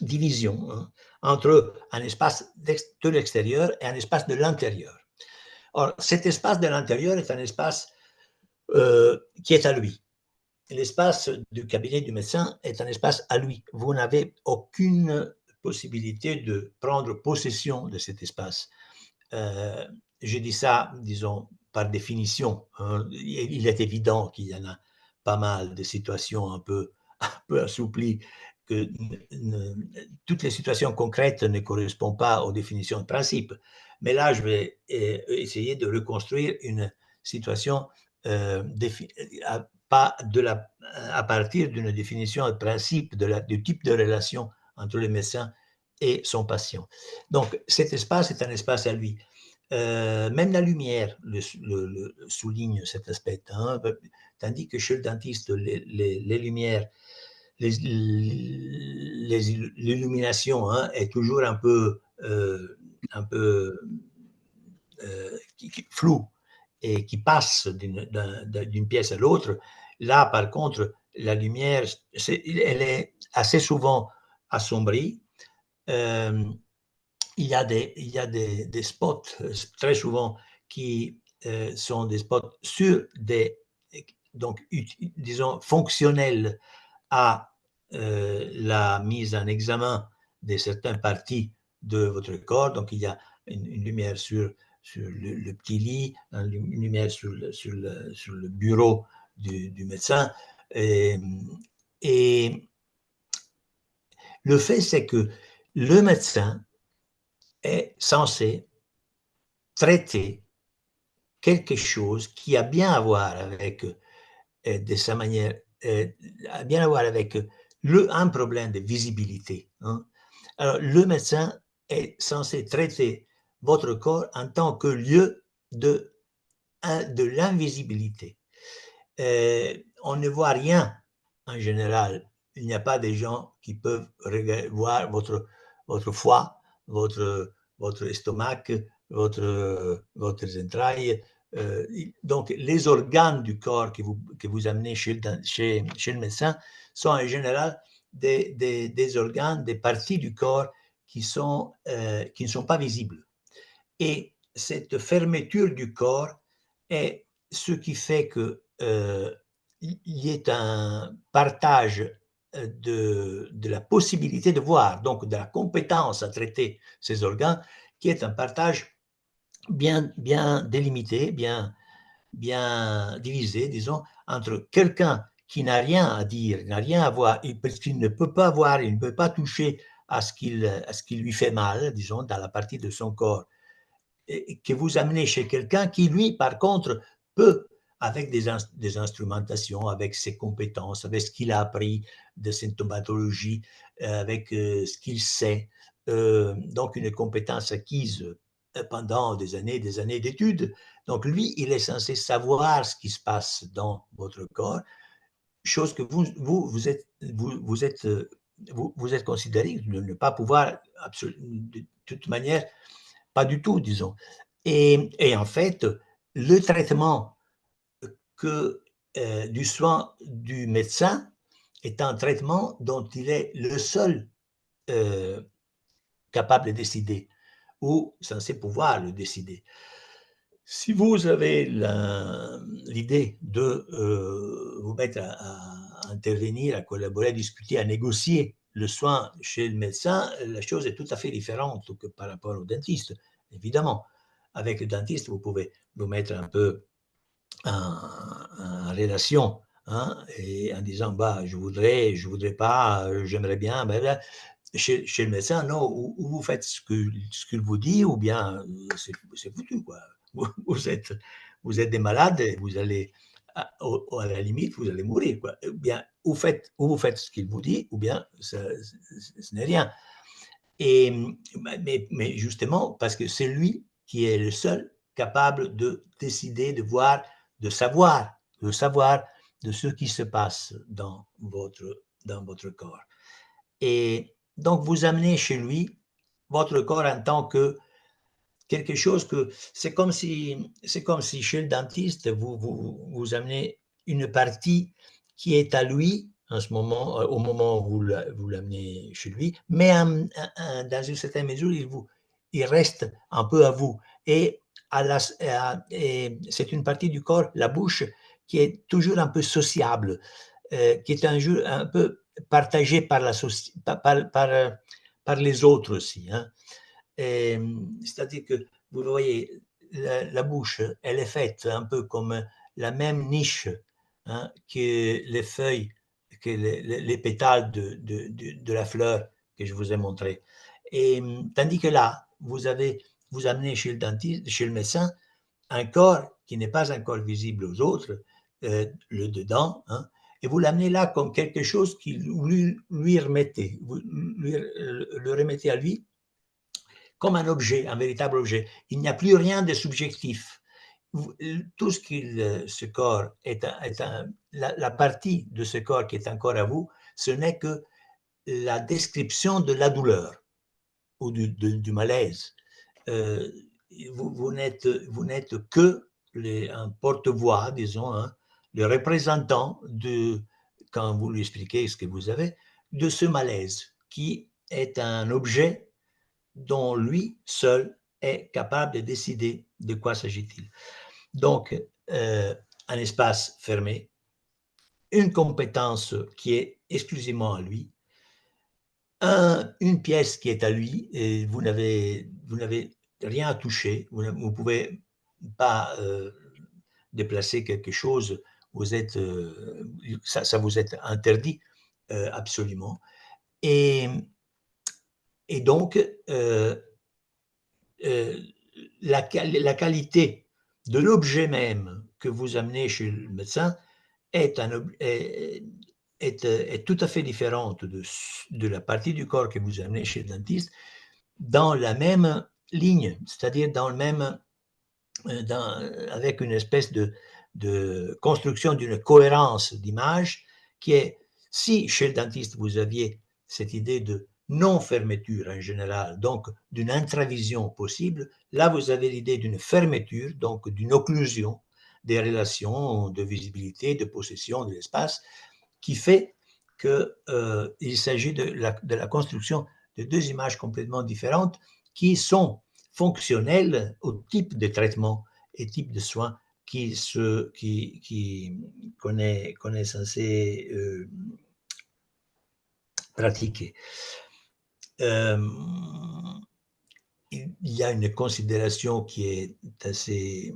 division, hein, entre un espace de l'extérieur et un espace de l'intérieur. Or, cet espace de l'intérieur est un espace qui est à lui. L'espace du cabinet du médecin est un espace à lui. Vous n'avez aucune possibilité de prendre possession de cet espace. Je dis ça, disons, par définition. Hein. Il est évident qu'il y en a pas mal de situations un peu assouplies, que toutes les situations concrètes ne correspondent pas aux définitions de principe. Mais là, je vais essayer de reconstruire une situation à partir d'une définition de principe du type de relation entre le médecin et son patient. Donc, cet espace est un espace à lui. Même la lumière le souligne cet aspect, hein, tandis que chez le dentiste, les lumières, l'illumination, hein, est toujours un peu floue et qui passe d'une pièce à l'autre. Là, par contre, la lumière, elle est assez souvent assombrie. Il y a des spots, très souvent, qui sont des spots donc, disons, fonctionnels à la mise en examen de certaines parties de votre corps. Donc, il y a une lumière sur le petit lit, une lumière sur le bureau du médecin. Et le fait, c'est que le médecin est censé traiter quelque chose qui a bien à voir avec, de sa manière, a bien à voir avec un problème de visibilité. Hein. Alors, le médecin est censé traiter votre corps en tant que lieu de l'invisibilité. On ne voit rien en général. Il n'y a pas des gens qui peuvent voir votre foie, votre estomac, votre entrailles. Donc, les organes du corps que vous amenez chez le médecin sont en général des organes, des parties du corps qui ne sont pas visibles. Et cette fermeture du corps est ce qui fait qu'il y ait un partage de la possibilité de voir, donc de la compétence à traiter ces organes, qui est un partage bien délimité, bien divisé, disons, entre quelqu'un qui n'a rien à dire, n'a rien à voir, parce qu'il ne peut pas voir, il ne peut pas toucher à ce qui lui fait mal, disons, dans la partie de son corps, et que vous amenez chez quelqu'un qui, lui, par contre, peut, avec des instrumentations, avec ses compétences, avec ce qu'il a appris de symptomatologie, avec ce qu'il sait, donc une compétence acquise pendant des années d'études. Donc lui, il est censé savoir ce qui se passe dans votre corps, chose que vous êtes considéré de ne pas pouvoir, de toute manière, pas du tout, disons. Et en fait, le traitement du soin du médecin est un traitement dont il est le seul capable de décider, ou censé pouvoir le décider. Si vous avez l'idée de vous mettre à intervenir, à collaborer, à discuter, à négocier le soin chez le médecin, la chose est tout à fait différente que par rapport au dentiste. Évidemment, avec le dentiste, vous pouvez vous mettre un peu en relation, hein, et en disant, bah, je voudrais pas, j'aimerais bien, ben, chez le médecin, non, ou vous faites ce qu'il vous dit, ou bien c'est foutu, quoi. Vous êtes des malades et vous allez à la limite, vous allez mourir, quoi. Ou bien, vous faites ce qu'il vous dit, ou bien ce n'est rien. Mais justement, parce que c'est lui qui est le seul capable de décider, de voir, de savoir de ce qui se passe dans votre corps. Et donc, vous amenez chez lui votre corps en tant que quelque chose que c'est comme si chez le dentiste, vous amenez une partie qui est à lui en ce moment, au moment où vous l'amenez chez lui, mais dans une certaine mesure, il reste un peu à vous. Et, et c'est une partie du corps, la bouche, qui est toujours un peu sociable, qui est un peu partagée par, par les autres aussi. Hein. C'est-à-dire que, vous voyez, la bouche, elle est faite un peu comme la même niche, hein, que les feuilles, que les pétales de la fleur que je vous ai montré. Et tandis que là, vous amenez chez le dentiste, chez le médecin, un corps qui n'est pas encore visible aux autres, le dedans, hein, et vous l'amenez là comme quelque chose qui lui remettez, vous le remettez à lui comme un objet, un véritable objet. Il n'y a plus rien de subjectif. Tout ce corps la partie de ce corps qui est encore à vous, ce n'est que la description de la douleur ou du malaise. Vous n'êtes que un porte-voix, disons, hein, le représentant quand vous lui expliquez ce que vous avez, de ce malaise qui est un objet dont lui seul est capable de décider de quoi s'agit-il. Donc, un espace fermé, une compétence qui est exclusivement à lui, une pièce qui est à lui, et vous n'avez rien à toucher, vous ne pouvez pas déplacer quelque chose, ça vous est interdit absolument. Et donc, la qualité de l'objet même que vous amenez chez le médecin est tout à fait différente de la partie du corps que vous amenez chez le dentiste dans la même ligne, c'est-à-dire dans le même, avec une espèce de construction d'une cohérence d'image qui est, si chez le dentiste vous aviez cette idée de non-fermeture en général, donc d'une intravision possible, là vous avez l'idée d'une fermeture, donc d'une occlusion des relations de visibilité, de possession de l'espace, qui fait qu'il s'agit de la construction de deux images complètement différentes qui sont fonctionnelles au type de traitement et type de soins qu'on est censé pratiquer. Il y a une considération qui est assez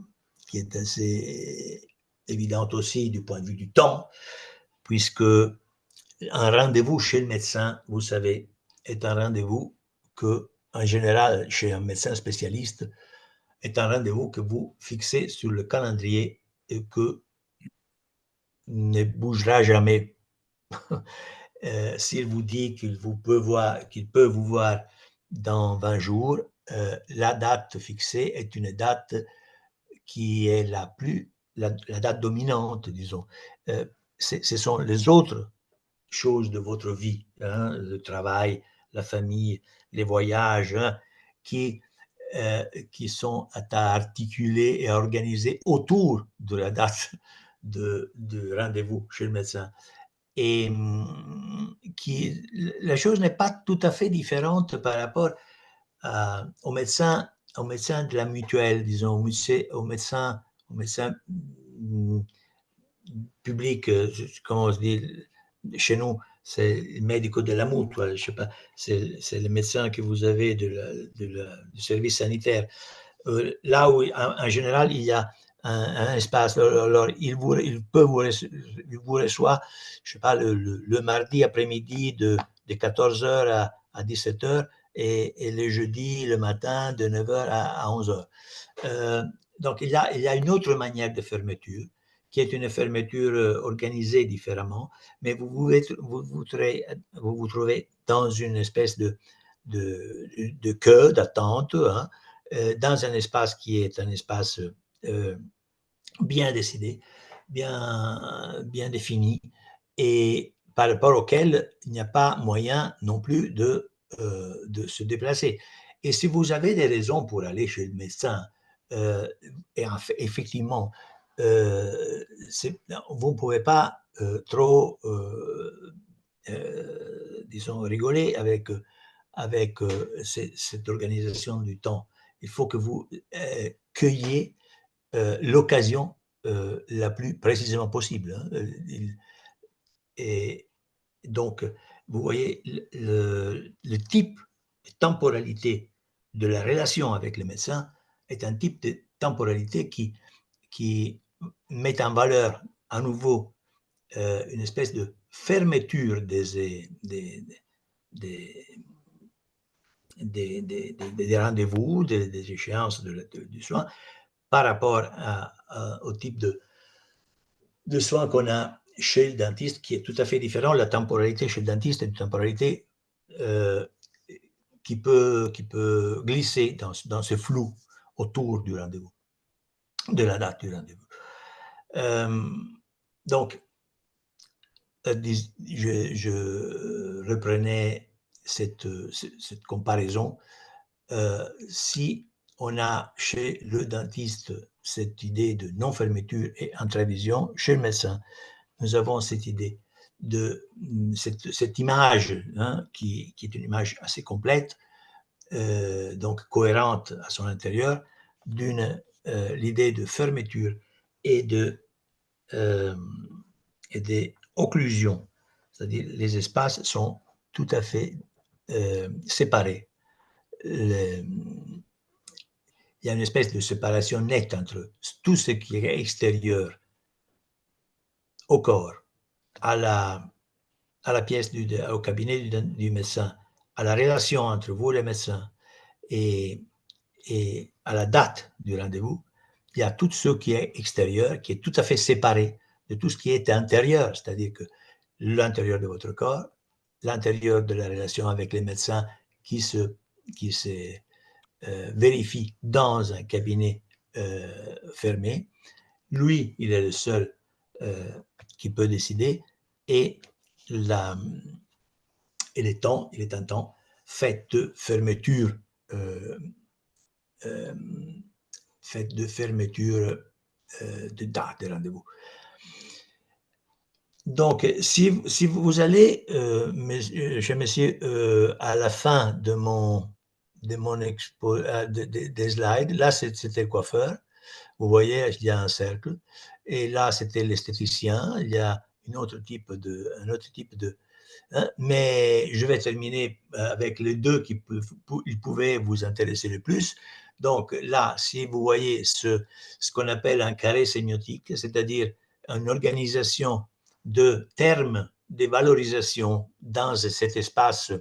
évidente aussi du point de vue du temps, puisque un rendez-vous chez le médecin, vous savez, est un rendez-vous que, en général, chez un médecin spécialiste, est un rendez-vous que vous fixez sur le calendrier et que ne bougera jamais. S'il vous dit qu'il peut vous voir dans 20 jours, la date fixée est une date qui est la date dominante, disons. Ce sont les autres choses de votre vie, hein, le travail, la famille, les voyages, hein, qui sont à articuler et à organiser autour de la date de rendez-vous chez le médecin. Et la chose n'est pas tout à fait différente par rapport au médecin de la mutuelle, disons, au médecin public, comment on se dit, chez nous, c'est le médico de la mutua, je sais pas, c'est le médecin que vous avez du service sanitaire. Là où, en général, il y a un espace. Alors, il vous reçoit, je sais pas, le mardi après-midi de 14h à 17h et le jeudi, le matin, de 9h à 11h. Donc, il y a une autre manière de fermeture qui est une fermeture organisée différemment, mais vous vous trouvez dans une espèce de queue d'attente, hein, dans un espace qui est un espace bien décidé, bien défini, et par rapport auquel il n'y a pas moyen non plus de se déplacer. Et si vous avez des raisons pour aller chez le médecin, et effectivement, vous ne pouvez pas trop, disons, rigoler avec cette organisation du temps. Il faut que vous cueilliez l'occasion la plus précisément possible. Hein. Et donc, vous voyez, le type de temporalité de la relation avec le médecin est un type de temporalité qui met en valeur à nouveau une espèce de fermeture des rendez-vous, des échéances du soin par rapport au type de soins qu'on a chez le dentiste, qui est tout à fait différent. La temporalité chez le dentiste est une temporalité qui peut glisser dans ce flou autour du rendez-vous, de la date du rendez-vous. Donc, je reprenais cette comparaison. Si on a chez le dentiste cette idée de non-fermeture et intrusion, chez le médecin, nous avons cette idée de cette image, hein, qui est une image assez complète, donc cohérente à son intérieur, l'idée de fermeture et des occlusions, c'est-à-dire les espaces sont tout à fait séparés. Il y a une espèce de séparation nette entre tout ce qui est extérieur au corps, à la pièce, au cabinet du médecin, à la relation entre vous, les médecins, et à la date du rendez-vous. Il y a tout ce qui est extérieur, qui est tout à fait séparé de tout ce qui est intérieur, c'est-à-dire que l'intérieur de votre corps, l'intérieur de la relation avec les médecins qui se vérifie dans un cabinet fermé. Lui, il est le seul qui peut décider, et il est un temps fait de fermeture, de date de rendez-vous. Donc, si vous allez, chez monsieur, à la fin de des slides, là c'était le coiffeur, vous voyez, il y a un cercle, et là c'était l'esthéticien, il y a un autre type de, hein, mais je vais terminer avec les deux qui pouvaient vous intéresser le plus. Donc là, si vous voyez ce qu'on appelle un carré sémiotique, c'est-à-dire une organisation de termes de valorisation dans cet espace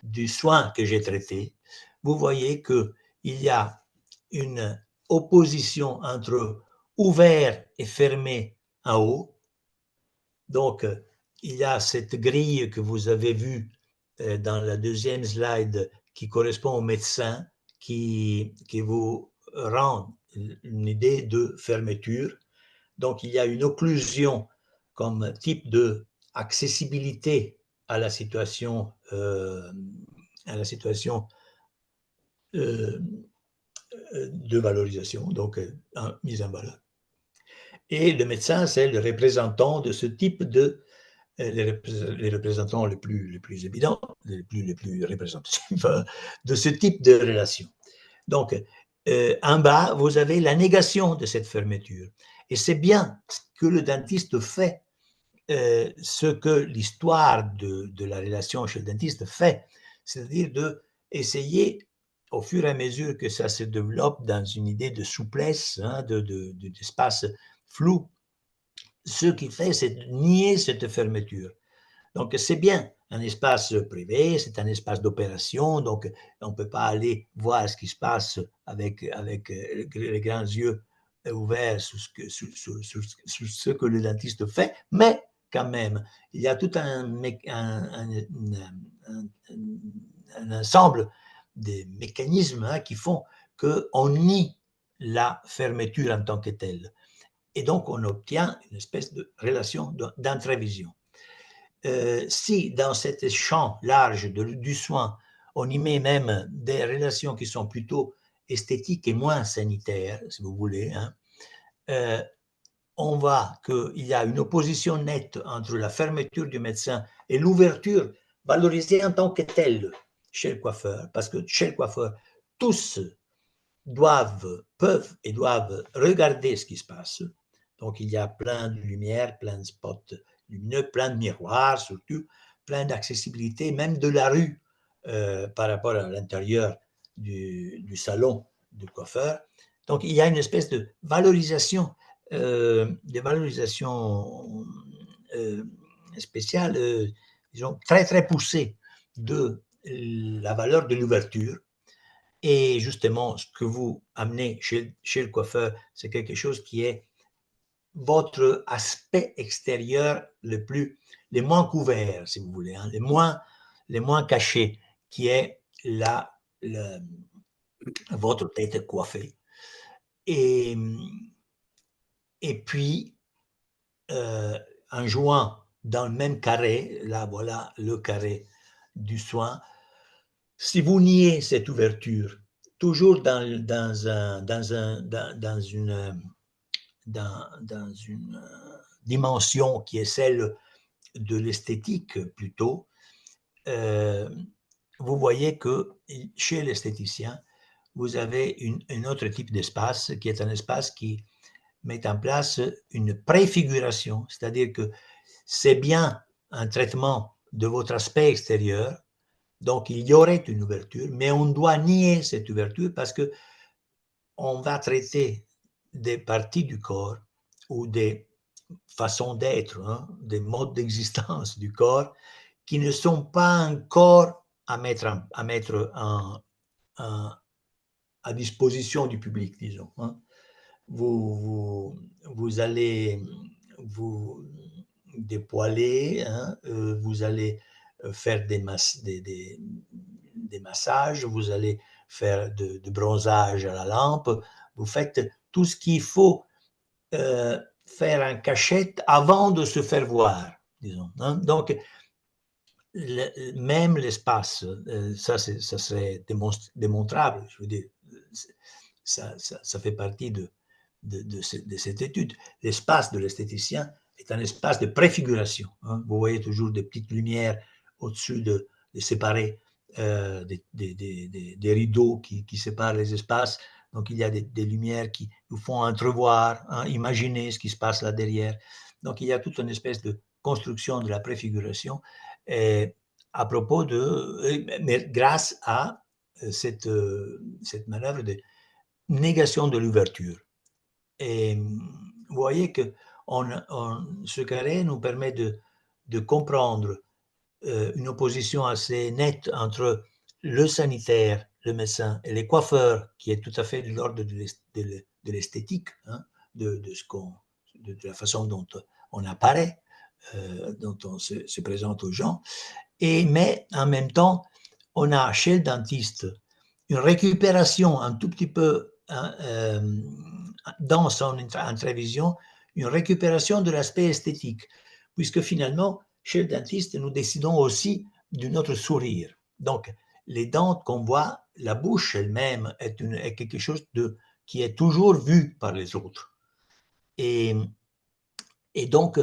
du soin que j'ai traité, vous voyez qu'il y a une opposition entre ouvert et fermé en haut. Donc, il y a cette grille que vous avez vue dans la deuxième slide qui correspond au médecin qui vous rend une idée de fermeture. Donc, il y a une occlusion comme type de accessibilité à la situation, de valorisation, donc mise en valeur. Et le médecin, c'est le représentant de ce type de les représentants les plus évidents, les plus représentatifs de ce type de relation. Donc, en bas, vous avez la négation de cette fermeture. Et c'est bien que le dentiste fait, ce que l'histoire de la relation chez le dentiste fait, c'est-à-dire d'essayer, au fur et à mesure que ça se développe dans une idée de souplesse, hein, d'espace flou, ce qu'il fait, c'est de nier cette fermeture. Donc, c'est bien un espace privé, c'est un espace d'opération, donc on ne peut pas aller voir ce qui se passe avec les grands yeux ouvert sur ce que le dentiste fait, mais quand même, il y a tout un ensemble de mécanismes qui font qu'on nie la fermeture en tant que telle. Et donc, on obtient une espèce de relation d'entrevision. Si dans cet champ large du soin, on y met même des relations qui sont plutôt esthétiques et moins sanitaires, si vous voulez, on voit qu'il y a une opposition nette entre la fermeture du médecin et l'ouverture valorisée en tant que telle chez le coiffeur, parce que chez le coiffeur, tous peuvent et doivent regarder ce qui se passe. Donc, il y a plein de lumière, plein de spots lumineux, plein de miroirs, surtout, plein d'accessibilité, même de la rue par rapport à l'intérieur du salon du coiffeur. Donc, il y a une espèce de valorisation spéciale, disons, très, très poussée de la valeur de l'ouverture. Et justement, ce que vous amenez chez le coiffeur, c'est quelque chose qui est votre aspect extérieur les moins couverts, si vous voulez, les moins cachés, qui est votre tête coiffée. Et puis, en jouant dans le même carré, là voilà le carré du soin, si vous niez cette ouverture, toujours dans une dimension qui est celle de l'esthétique plutôt, vous voyez que chez l'esthéticien, vous avez un autre type d'espace qui est un espace qui met en place une préfiguration, c'est-à-dire que c'est bien un traitement de votre aspect extérieur, donc il y aurait une ouverture, mais on doit nier cette ouverture parce que on va traiter des parties du corps ou des façons d'être, des modes d'existence du corps qui ne sont pas encore à mettre à disposition du public, disons. Vous allez vous dépoiler, vous allez faire des massages, vous allez faire de bronzage à la lampe, vous faites tout ce qu'il faut faire en cachette avant de se faire voir, disons. Donc, même l'espace, ça serait démontrable, je veux dire, ça fait partie de cette étude. L'espace de l'esthéticien est un espace de préfiguration. Vous voyez toujours des petites lumières au-dessus de séparer des rideaux qui séparent les espaces. Donc, il y a des lumières qui nous font entrevoir, imaginer ce qui se passe là derrière. Donc, il y a toute une espèce de construction de la préfiguration à propos mais grâce à cette manœuvre de négation de l'ouverture. Et vous voyez que ce carré nous permet de comprendre une opposition assez nette entre le sanitaire, le médecin, et les coiffeurs, qui est tout à fait de l'ordre de l'esthétique, de la façon dont on apparaît, dont on se présente aux gens. Mais en même temps, on a chez le dentiste une récupération un tout petit peu dans son entrevision, une récupération de l'aspect esthétique, puisque finalement, chez le dentiste, nous décidons aussi de notre sourire. Donc, les dents qu'on voit, la bouche elle-même est quelque chose qui est toujours vu par les autres. Et donc,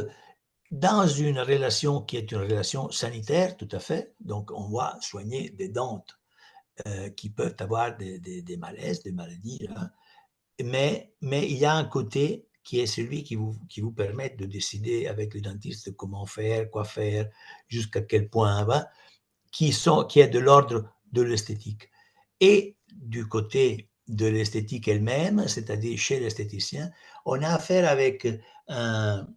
dans une relation qui est une relation sanitaire, tout à fait, donc on va soigner des dents qui peuvent avoir des malaises, des maladies, mais il y a un côté qui est celui qui vous permet de décider avec le dentiste comment faire, quoi faire, jusqu'à quel point, qui est de l'ordre de l'esthétique. Et du côté de l'esthétique elle-même, c'est-à-dire chez l'esthéticien, on a affaire avec un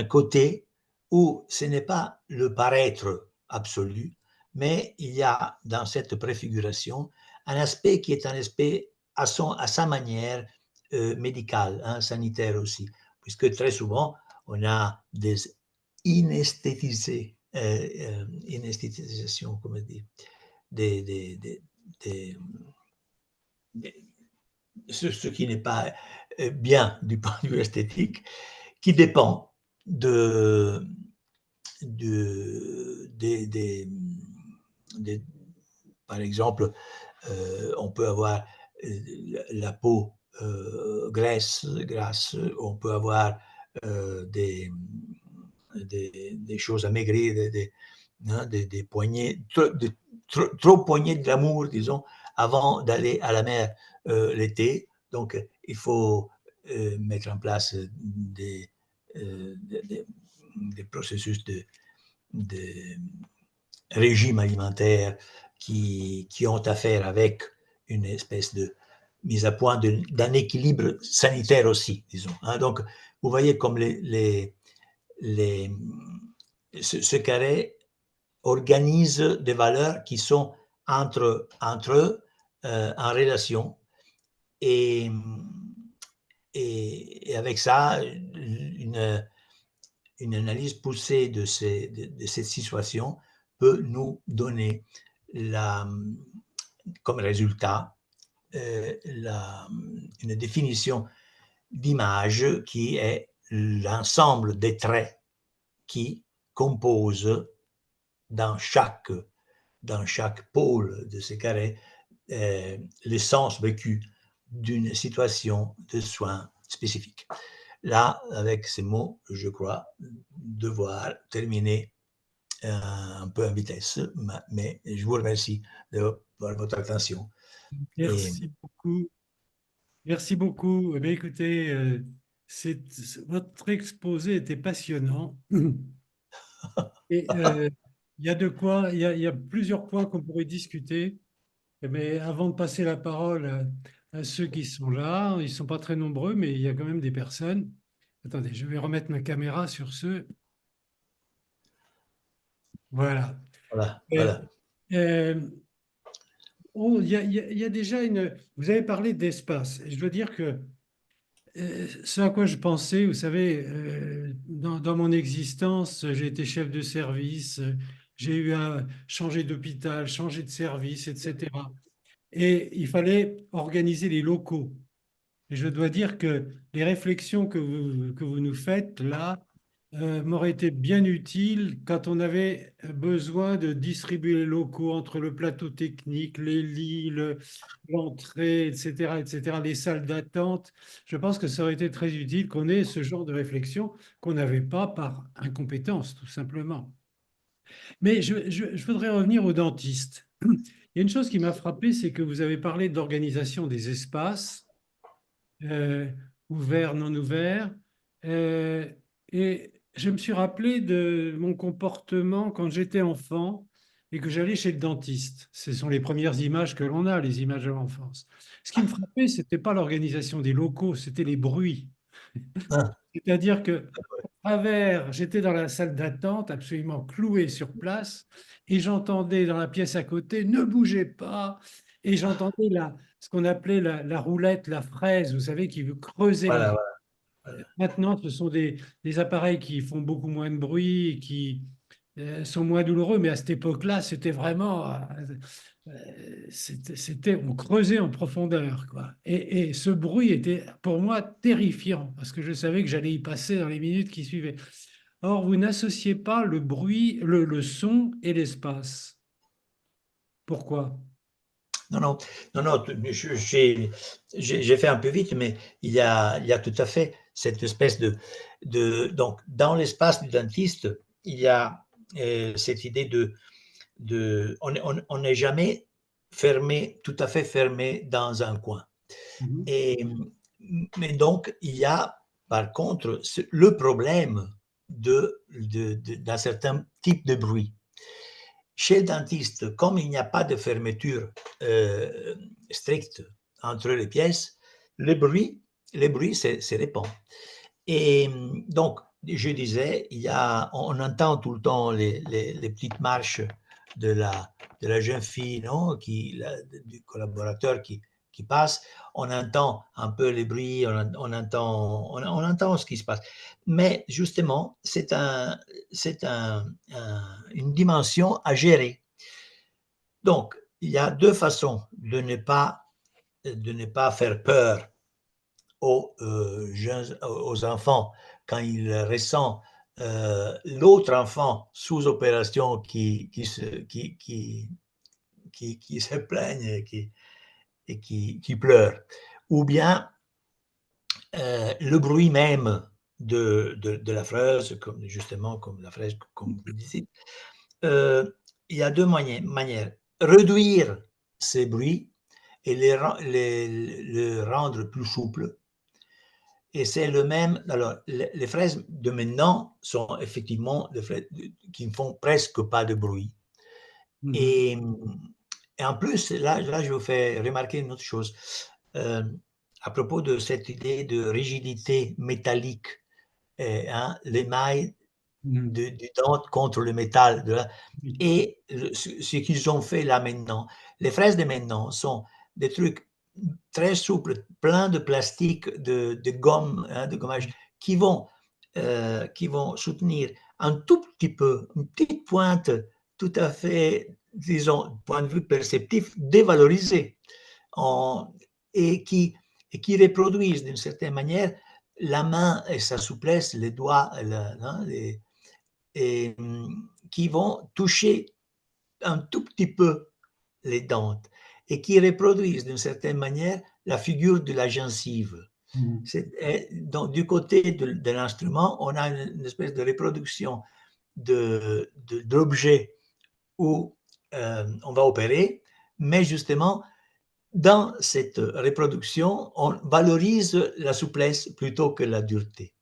côté où ce n'est pas le paraître absolu, mais il y a dans cette préfiguration un aspect qui est un aspect à sa manière médicale, hein, sanitaire aussi, puisque très souvent, on a des inesthétisations, comment dire, des, des, des, des, ce qui n'est pas bien du point de vue esthétique, qui dépend de, des, par exemple, on peut avoir la peau grasse, on peut avoir des choses à maigrir, hein, des poignées, trop poignées de l'amour, disons, avant d'aller à la mer l'été. Donc, il faut mettre en place des processus de régime alimentaire qui ont à faire avec une espèce de mise à point d'un équilibre sanitaire aussi, disons. Hein. Donc, vous voyez comme ce carré organise des valeurs qui sont entre eux en relation et avec ça, une analyse poussée de cette situation peut nous donner comme résultat une définition d'image qui est l'ensemble des traits qui composent dans chaque pôle de ce carré l'essence vécue d'une situation de soins spécifique. Là, avec ces mots, je crois devoir terminer un peu en vitesse, mais je vous remercie de votre attention. Merci beaucoup. Merci beaucoup. Eh bien, écoutez, votre exposé était passionnant. Et il y a de quoi, il y a plusieurs points qu'on pourrait discuter. Mais avant de passer la parole à ceux qui sont là, ils ne sont pas très nombreux, mais il y a quand même des personnes. Attendez, je vais remettre ma caméra sur ceux. Voilà. Voilà, Euh, voilà. Oh, il y a déjà une. Vous avez parlé d'espace. Et je dois dire que ce à quoi je pensais, vous savez, dans mon existence, j'ai été chef de service, j'ai eu à changer d'hôpital, changer de service, etc. Et il fallait organiser les locaux. Et je dois dire que les réflexions que vous nous faites là m'auraient été bien utiles quand on avait besoin de distribuer les locaux entre le plateau technique, les lits, l'entrée, etc., etc., les salles d'attente. Je pense que ça aurait été très utile qu'on ait ce genre de réflexion qu'on n'avait pas par incompétence, tout simplement. Mais je voudrais revenir au dentiste. Il y a une chose qui m'a frappé, c'est que vous avez parlé d'organisation des espaces euh, ouverts, non ouverts. Euh, et je me suis rappelé de mon comportement quand j'étais enfant et que j'allais chez le dentiste. Ce sont les premières images que l'on a, les images de l'enfance. Ce qui me frappait, ce n'était pas l'organisation des locaux, c'était les bruits. Ah, C'est-à-dire que j'étais dans la salle d'attente, absolument cloué sur place, et j'entendais dans la pièce à côté, ne bougez pas, et j'entendais ce qu'on appelait la roulette, la fraise, vous savez, qui veut creuser la. voilà, voilà. Maintenant, ce sont des appareils qui font beaucoup moins de bruit, et qui sont moins douloureux, mais à cette époque-là, c'était vraiment, on creusait en profondeur, quoi. Et ce bruit était pour moi terrifiant, parce que je savais que j'allais y passer dans les minutes qui suivaient. Or, vous n'associez pas le bruit, le son et l'espace. Pourquoi? Non, non, non, non, j'ai fait un peu vite, mais il y a tout à fait cette espèce donc, dans l'espace du dentiste, il y a cette idée on n'est jamais fermé, tout à fait fermé dans un coin. Mhm. Et, mais donc, il y a par contre le problème d'un certain type de bruit. Chez le dentiste, comme il n'y a pas de fermeture stricte entre les pièces, le bruit se répand. Et donc, je disais, on entend tout le temps les petites marches de la jeune fille, non, du collaborateur qui qui passe, on entend un peu les bruits, on entend ce qui se passe. Mais justement, c'est une dimension à gérer. Donc, il y a deux façons de ne pas faire peur aux enfants quand ils ressentent l'autre enfant sous opération qui se plaigne et qui pleure, ou bien le bruit même de la fraise, justement comme la fraise, comme vous dites. Il y a deux manières. Réduire ces bruits et le rendre plus souple. Et c'est le même. Alors, les fraises de maintenant sont effectivement des fraises qui ne font presque pas de bruit. Et, et en plus, là, je vous fais remarquer une autre chose. À propos de cette idée de rigidité métallique, l'émail du dent contre le métal. Et ce qu'ils ont fait là maintenant, les fraises de maintenant sont des trucs très souples, pleins de plastique, de gomme, de gommage, qui vont soutenir un tout petit peu, une petite pointe tout à fait, disons, point de vue perceptif, dévalorisée, et qui reproduisent d'une certaine manière la main et sa souplesse, les doigts, et qui vont toucher un tout petit peu les dents et qui reproduisent d'une certaine manière la figure de la gencive. Donc, du côté de l'instrument, on a une espèce de reproduction d'objets où on va opérer, mais justement, dans cette reproduction, on valorise la souplesse plutôt que la dureté.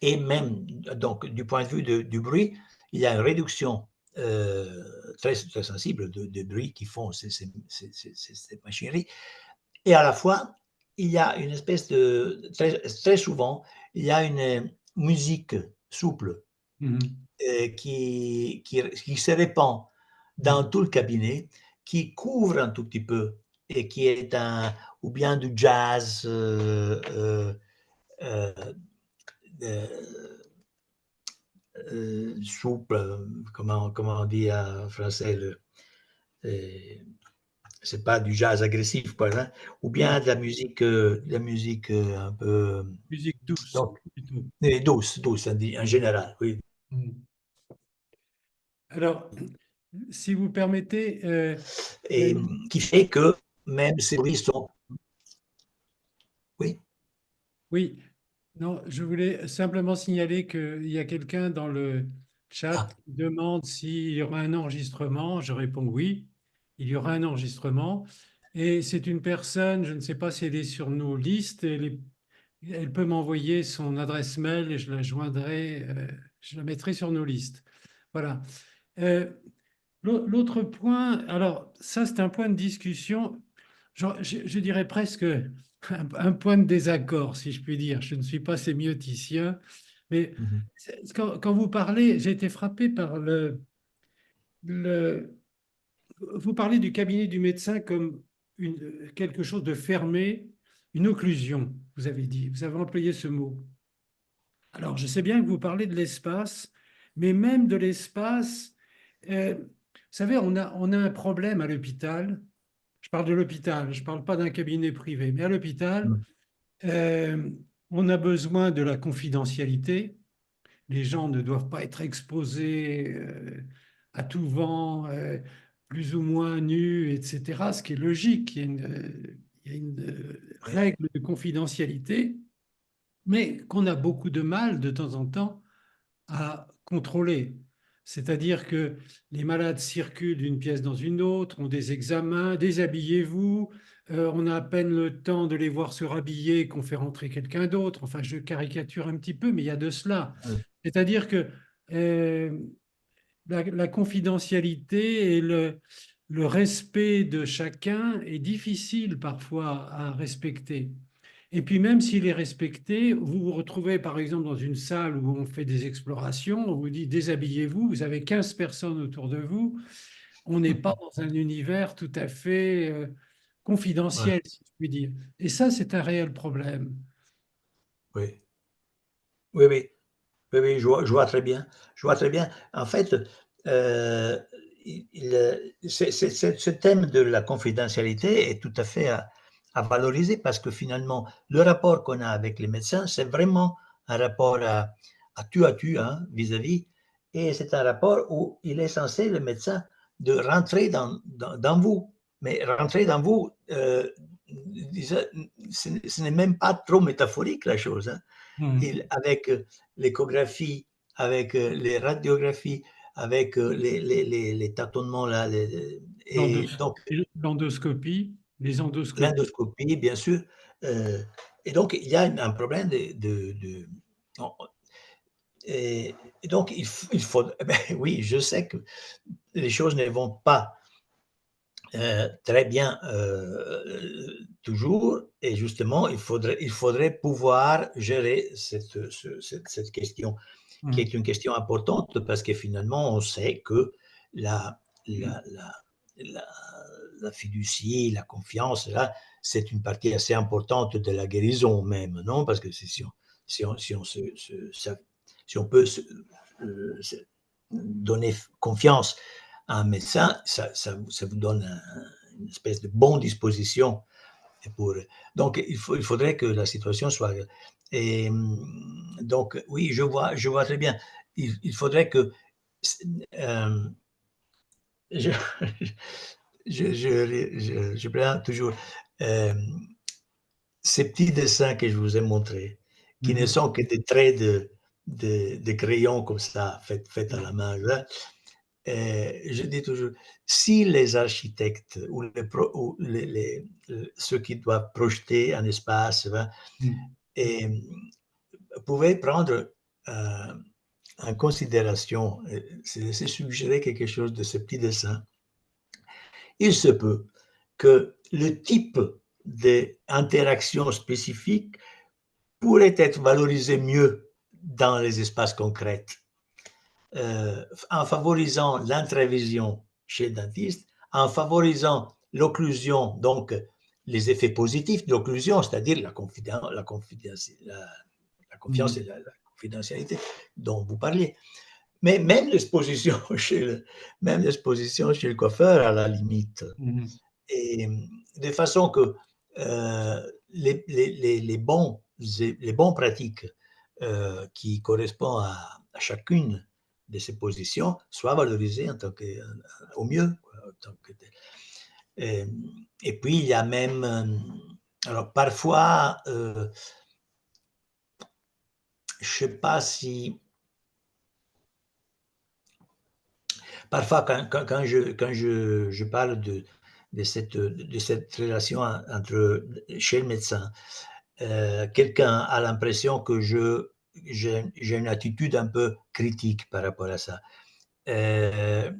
Et même, donc, du point de vue du bruit, il y a une réduction très, très sensible de bruit qui font ces machineries. Et à la fois, il y a une espèce de... Très, très souvent, il y a une musique souple qui se répand dans tout le cabinet, qui couvre un tout petit peu et qui est ou bien du jazz souple, comment on dit en français, c'est pas du jazz agressif, quoi, hein, ou bien de la musique un peu... Musique douce. Donc, douce, en général, oui. Alors, si vous permettez... et qui fait que même ces bruits sont... Oui. Oui, non, je voulais simplement signaler qu'il y a quelqu'un dans le chat qui demande s'il y aura un enregistrement. Je réponds oui, il y aura un enregistrement. Et c'est une personne, je ne sais pas si elle est sur nos listes, elle peut m'envoyer son adresse mail et je la joindrai, je la mettrai sur nos listes. Voilà. L'autre point, alors ça c'est un point de discussion, je dirais presque un point de désaccord, si je puis dire. Je ne suis pas sémioticien, mais quand vous parlez, j'ai été frappé par vous parlez du cabinet du médecin comme quelque chose de fermé, une occlusion, vous avez dit, vous avez employé ce mot. Alors, je sais bien que vous parlez de l'espace, mais même de l'espace, vous savez, on a un problème à l'hôpital. Je parle de l'hôpital, je ne parle pas d'un cabinet privé, mais à l'hôpital, on a besoin de la confidentialité. Les gens ne doivent pas être exposés à tout vent, plus ou moins nus, etc., ce qui est logique. Il y a une règle de confidentialité, mais qu'on a beaucoup de mal de temps en temps à contrôler. C'est-à-dire que les malades circulent d'une pièce dans une autre, ont des examens, déshabillez-vous, on a à peine le temps de les voir se rhabiller qu'on fait rentrer quelqu'un d'autre. Enfin, je caricature un petit peu, mais il y a de cela. C'est-à-dire que la confidentialité et le respect de chacun est difficile parfois à respecter. Et puis même s'il est respecté, vous vous retrouvez par exemple dans une salle où on fait des explorations, on vous dit déshabillez-vous, vous avez 15 personnes autour de vous, on n'est pas dans un univers tout à fait Ouais, confidentiel, si je puis dire. Et ça, c'est un réel problème. oui, oui, oui. Oui, oui, je vois très bien. Je vois très bien. En fait, euh, ce thème de la confidentialité est tout à fait à valoriser parce que finalement, le rapport qu'on a avec les médecins, c'est vraiment un rapport à tu, hein, vis-à-vis. Et c'est un rapport où il est censé, le médecin, de rentrer dans vous. Mais rentrer dans vous, ce n'est même pas trop métaphorique la chose, hein. Avec l'échographie, avec les radiographies, avec les tâtonnements là, et L'endos- donc L'endoscopie, les endoscopies. l'endoscopie, bien sûr. euh, et donc, il y a un problème non, et donc, il faut ben, oui, je sais que les choses ne vont pas très bien toujours, et justement, il faudrait pouvoir gérer cette question qui est une question importante parce que finalement, on sait que la, la, la, la, la fiducie, la confiance, là, c'est une partie assez importante de la guérison même, non? Parce que si on peut se donner confiance à un médecin, ça vous donne une espèce de bonne disposition pour, donc, il faudrait que la situation soit. Et donc, oui, je vois très bien. Il faudrait que. Euh, je, je prends toujours euh, ces petits dessins que je vous ai montrés, qui ne Mhm. sont que des traits de crayon comme ça, fait à la main. Là. Je dis toujours, si les architectes ou ceux qui doivent projeter un espace Mhm. et pouvaient prendre en considération, c'est suggérer quelque chose de ce petit dessin, il se peut que le type d'interaction spécifique pourrait être valorisé mieux dans les espaces concrets, en favorisant l'intravision chez le dentiste, en favorisant l'occlusion, donc les effets positifs de l'occlusion, c'est-à-dire la confiance et Mhm. la confidentialité dont vous parliez. Mais même l'exposition chez le coiffeur, à la limite. Mhm. Et de façon que les bons pratiques qui correspondent à chacune de ces positions soient valorisées en tant que, au mieux. Quoi, en tant que, et, et, puis, il y a même. Alors, parfois, je ne sais pas si. Parfois, quand je parle de cette relation entre chez le médecin, quelqu'un a l'impression que j'ai une attitude un peu critique par rapport à ça. Euh,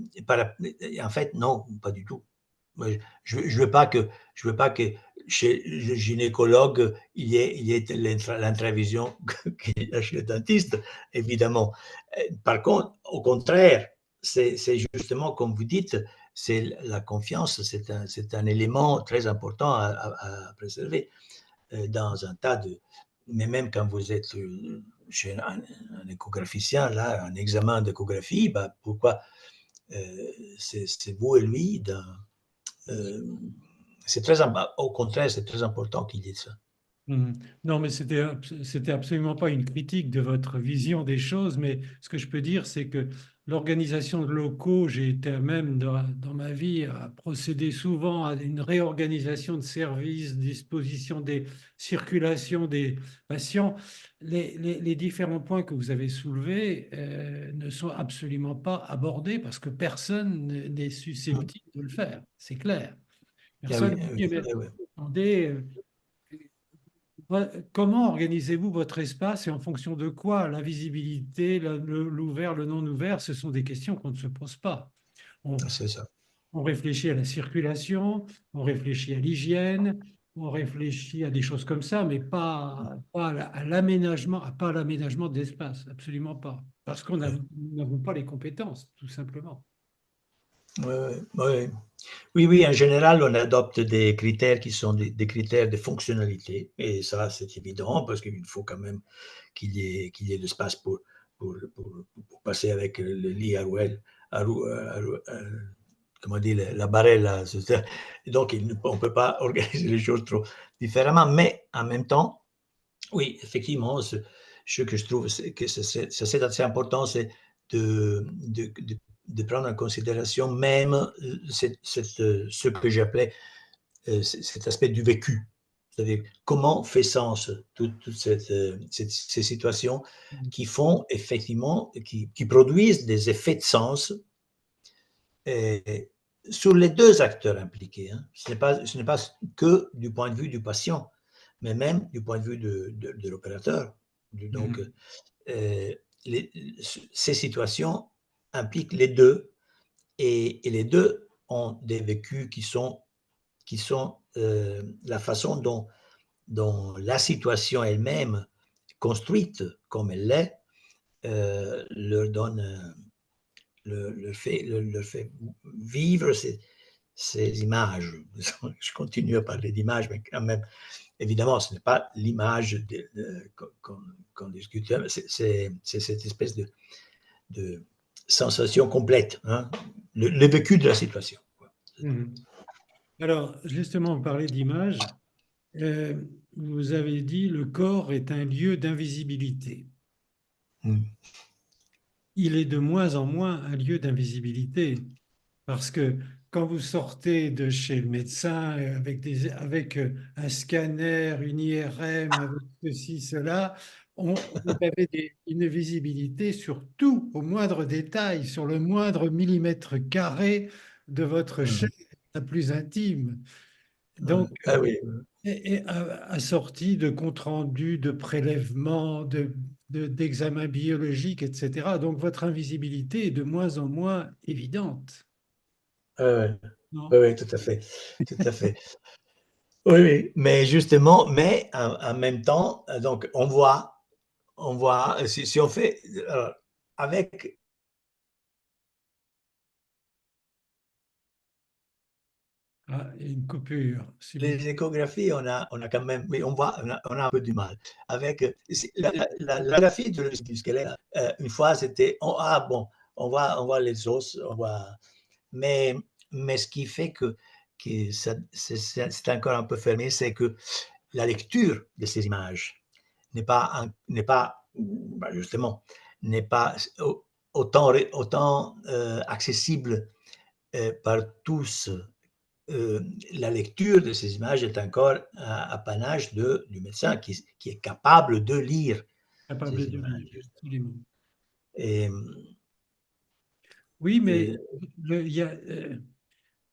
En fait, non, pas du tout. Je ne veux pas que chez le gynécologue, il y ait l'intravision qu'il y a chez le dentiste, évidemment. Par contre, au contraire, c'est justement comme vous dites, c'est la confiance, c'est un élément très important à préserver dans un tas de. Mais même quand vous êtes chez un échographicien, là, un examen d'échographie, bah, pourquoi c'est vous et lui euh, c'est très, au contraire, c'est très important qu'il dise ça. Mhm. Non, mais c'était absolument pas une critique de votre vision des choses, mais ce que je peux dire, c'est que l'organisation de locaux, j'ai été même dans ma vie à procéder souvent à une réorganisation de services, disposition des circulations des patients. Les différents points que vous avez soulevés ne sont absolument pas abordés parce que personne n'est susceptible de le faire, c'est clair. Ah oui, Personne ne ah oui, dit, mais ah oui. attendez, comment organisez-vous votre espace et en fonction de quoi? La visibilité, l'ouvert, le non ouvert, ce sont des questions qu'on ne se pose pas. On, C'est ça. on réfléchit à la circulation, on réfléchit à l'hygiène, on réfléchit à des choses comme ça, mais pas à l'aménagement, pas à l'aménagement d'espace, absolument pas. Parce Ouais. nous n'avons pas les compétences, tout simplement. Oui, en général, on adopte des critères qui sont des critères de fonctionnalité. Et ça, c'est évident parce qu'il faut quand même qu'il y ait de l'espace pour passer avec le lit à rouelle, comment dire, la barrelle. Là, donc, on ne peut pas organiser les choses trop différemment. Mais en même temps, oui, effectivement, ce que je trouve que c'est assez important, c'est de prendre en considération même ce que j'appelais cet aspect du vécu. C'est-à-dire comment fait sens toutes ces situations qui font effectivement, qui produisent des effets de sens sur les deux acteurs impliqués. Hein. Ce n'est pas que du point de vue du patient, mais même du point de vue de l'opérateur. Donc, ces situations impliquent les deux et les deux ont des vécus qui sont la façon dont la situation elle-même, construite comme elle l'est, leur donne, leur fait vivre ces images. Je continue à parler d'images, mais quand même, évidemment, ce n'est pas l'image qu'on discute, c'est cette espèce de sensation complète, hein, le vécu de la situation. Alors, justement, vous parlez d'image. Vous avez dit le corps est un lieu d'invisibilité. Il est de moins en moins un lieu d'invisibilité parce que quand vous sortez de chez le médecin avec un scanner, une IRM, avec ceci, cela, vous avez une visibilité sur tout, au moindre détail, sur le moindre millimètre carré de votre chair la plus intime. Donc, Ah oui. et assorti de comptes rendus, de prélèvements, d'examens biologiques, etc. Donc, votre invisibilité est de moins en moins évidente. Non? Oui, tout à fait. Tout à fait. Oui, mais justement, mais en même temps, donc on voit, si on fait, avec Ah, il y a une coupure. les échographies, on a quand même, oui, on voit, on a un peu du mal. Avec la graphie du squelette, une fois, c'était, bon, on voit les os, mais ce qui fait que c'est encore un peu fermé, c'est que la lecture de ces images n'est pas, justement, n'est pas autant accessible par tous. La lecture de ces images est encore un apanage du médecin qui est capable de lire Capable ces de lire, images. absolument. Et, Oui, mais et,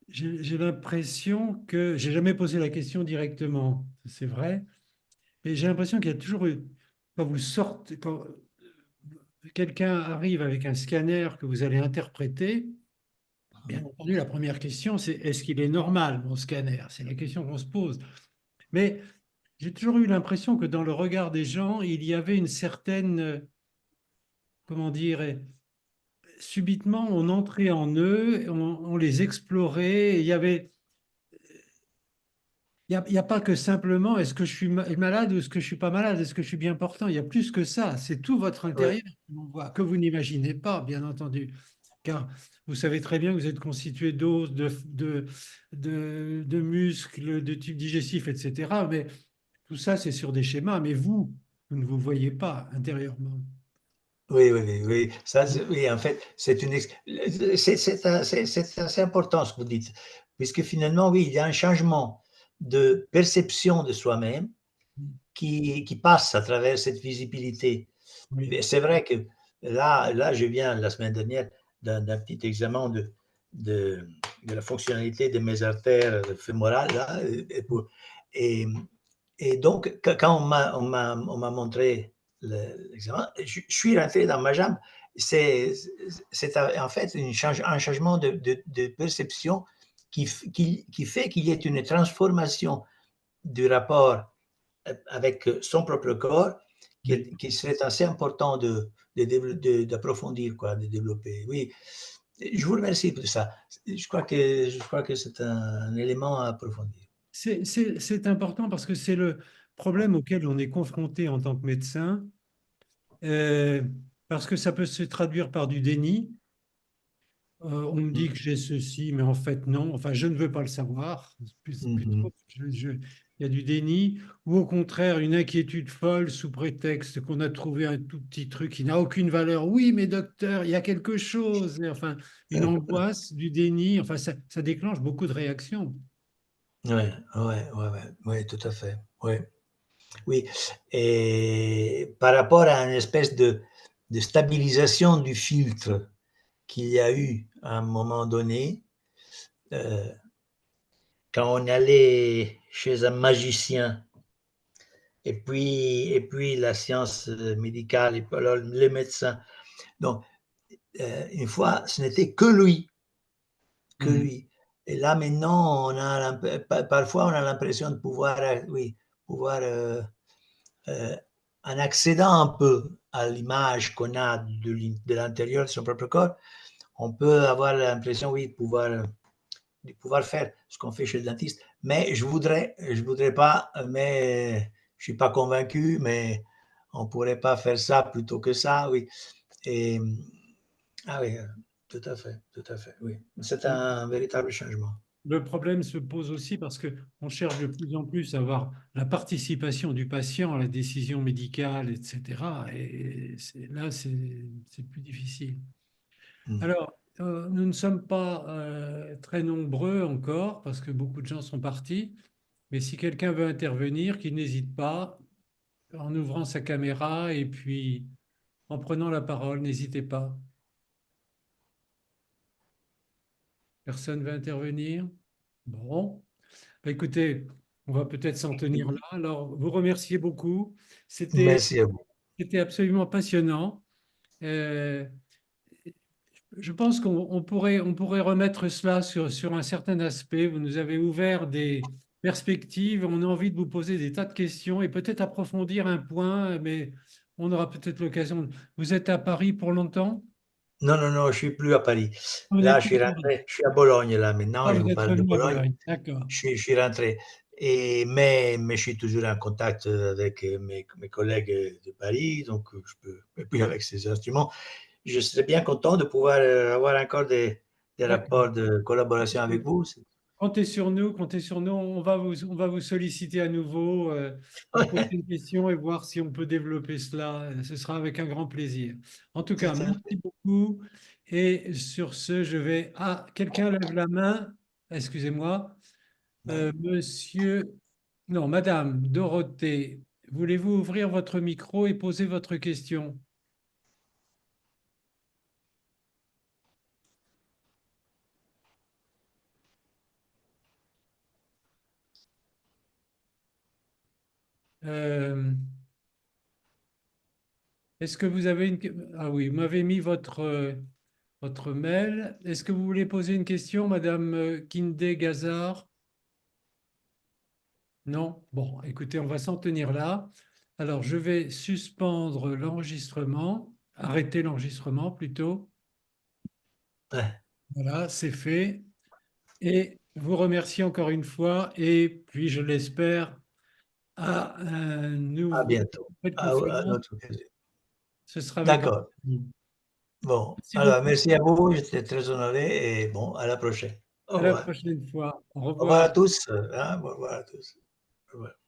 j'ai l'impression que, j'ai jamais posé la question directement, c'est vrai, mais j'ai l'impression qu'il y a toujours eu, quand vous sortez, quand quelqu'un arrive avec un scanner que vous allez interpréter, bien entendu, la première question, c'est est-ce qu'il est normal, mon scanner? C'est la question qu'on se pose. Mais j'ai toujours eu l'impression que dans le regard des gens, il y avait une certaine, comment dire, subitement, on entrait en eux, on les explorait. Il y a pas que simplement est-ce que je suis malade ou est-ce que je suis pas malade, est-ce que je suis bien portant. Il y a plus que ça. C'est tout votre ouais, intérieur qu'on voit, que vous n'imaginez pas, bien entendu. Car vous savez très bien que vous êtes constitué d'os, de muscles, de tubes digestifs, etc. Mais tout ça, c'est sur des schémas. Mais vous ne vous voyez pas intérieurement. oui. Ça, oui, en fait, c'est assez important ce que vous dites, puisque finalement, oui, il y a un changement de perception de soi-même qui passe à travers cette visibilité. Oui. C'est vrai que là, je viens la semaine dernière d'un petit examen de la fonctionnalité de mes artères fémorales. Là, et, et donc, quand on m'a montré l'examen, je suis rentré dans ma jambe. C'est en fait un changement de perception qui fait qu'il y ait une transformation du rapport avec son propre corps qui serait assez important d'approfondir, quoi, de développer. Oui, Je vous remercie pour ça. Je crois que c'est un élément à approfondir. C'est important parce que c'est le problème auquel on est confronté en tant que médecin, euh, parce que ça peut se traduire par du déni. On me dit que j'ai ceci, mais en fait non. Enfin, je ne veux pas le savoir. Mhm. Plutôt, il y a du déni, ou au contraire une inquiétude folle sous prétexte qu'on a trouvé un tout petit truc qui n'a aucune valeur. Oui, mais docteur, il y a quelque chose. Et enfin, une angoisse, du déni. Enfin, ça déclenche beaucoup de réactions. Ouais, ouais, ouais, ouais, ouais, tout à fait. Ouais. Oui. Et par rapport à une espèce de stabilisation du filtre qu'il y a eu à un moment donné, euh, quand on allait chez un magicien, et puis la science médicale, et puis alors les médecins. Donc, une fois, ce n'était que lui, que Mhm. lui. Et là, maintenant, parfois, on a l'impression de pouvoir, oui, pouvoir, en accédant un peu à l'image qu'on a de l'intérieur de son propre corps, on peut avoir l'impression, oui, de pouvoir faire ce qu'on fait chez le dentiste. Mais je voudrais pas, mais je suis pas convaincu, mais on pourrait pas faire ça plutôt que ça, oui. Et, ah oui, tout à fait, oui. C'est un véritable changement. Le problème se pose aussi parce qu'on cherche de plus en plus à avoir la participation du patient à la décision médicale, etc. Et là, c'est plus difficile. Mm. Alors, nous ne sommes pas très nombreux encore parce que beaucoup de gens sont partis. Mais si quelqu'un veut intervenir, qu'il n'hésite pas en ouvrant sa caméra et puis en prenant la parole, n'hésitez pas. Personne veut intervenir? Bon. Bah, écoutez, on va peut-être s'en tenir là. Alors, vous remercier beaucoup. C'était, Merci à vous. c'était absolument passionnant. Euh, je pense qu'on pourrait remettre cela sur un certain aspect. Vous nous avez ouvert des perspectives. On a envie de vous poser des tas de questions et peut-être approfondir un point, mais on aura peut-être l'occasion. Vous êtes à Paris pour longtemps? Non, non, non, je suis plus à Paris. Vous Là, n'êtes je plus suis à Paris. rentré, je suis à Bologne, là, Ah, maintenant, je vous vous êtes parle de revenu à Bologne. Bologne. D'accord. Je suis rentré. Mais je suis toujours en contact avec mes collègues de Paris, donc et puis avec ces instruments. Je serais bien content de pouvoir avoir encore des D'accord. rapports de collaboration avec vous. Comptez sur nous, comptez sur nous. On va vous solliciter à nouveau pour poser Ouais, une question et voir si on peut développer cela. Ce sera avec un grand plaisir. En tout tout cas, à fait. merci beaucoup. Et sur ce, je vais... Ah, quelqu'un lève la main. Excusez-moi. Ouais. Monsieur... Non, Madame Dorothée, voulez-vous ouvrir votre micro et poser votre question? Euh, Est-ce que vous avez une... Ah oui, vous m'avez mis votre mail. Est-ce que vous voulez poser une question, Madame Kinde Gazar? Non? Bon, écoutez, on va s'en tenir là. Alors, je vais suspendre l'enregistrement, arrêter l'enregistrement plutôt. Ouais. Voilà, c'est fait. Et vous remercie encore une fois. Et puis, je l'espère, à un À nouveau bientôt. cette À conférence. notre occasion. Ce sera avec grand D'accord. plaisir. Bon, Merci alors beaucoup. merci à vous, j'étais très honoré et bon, à la prochaine. Au À la revoir. prochaine fois. Au Au revoir revoir. à tous. Hein, au revoir à tous. Au revoir.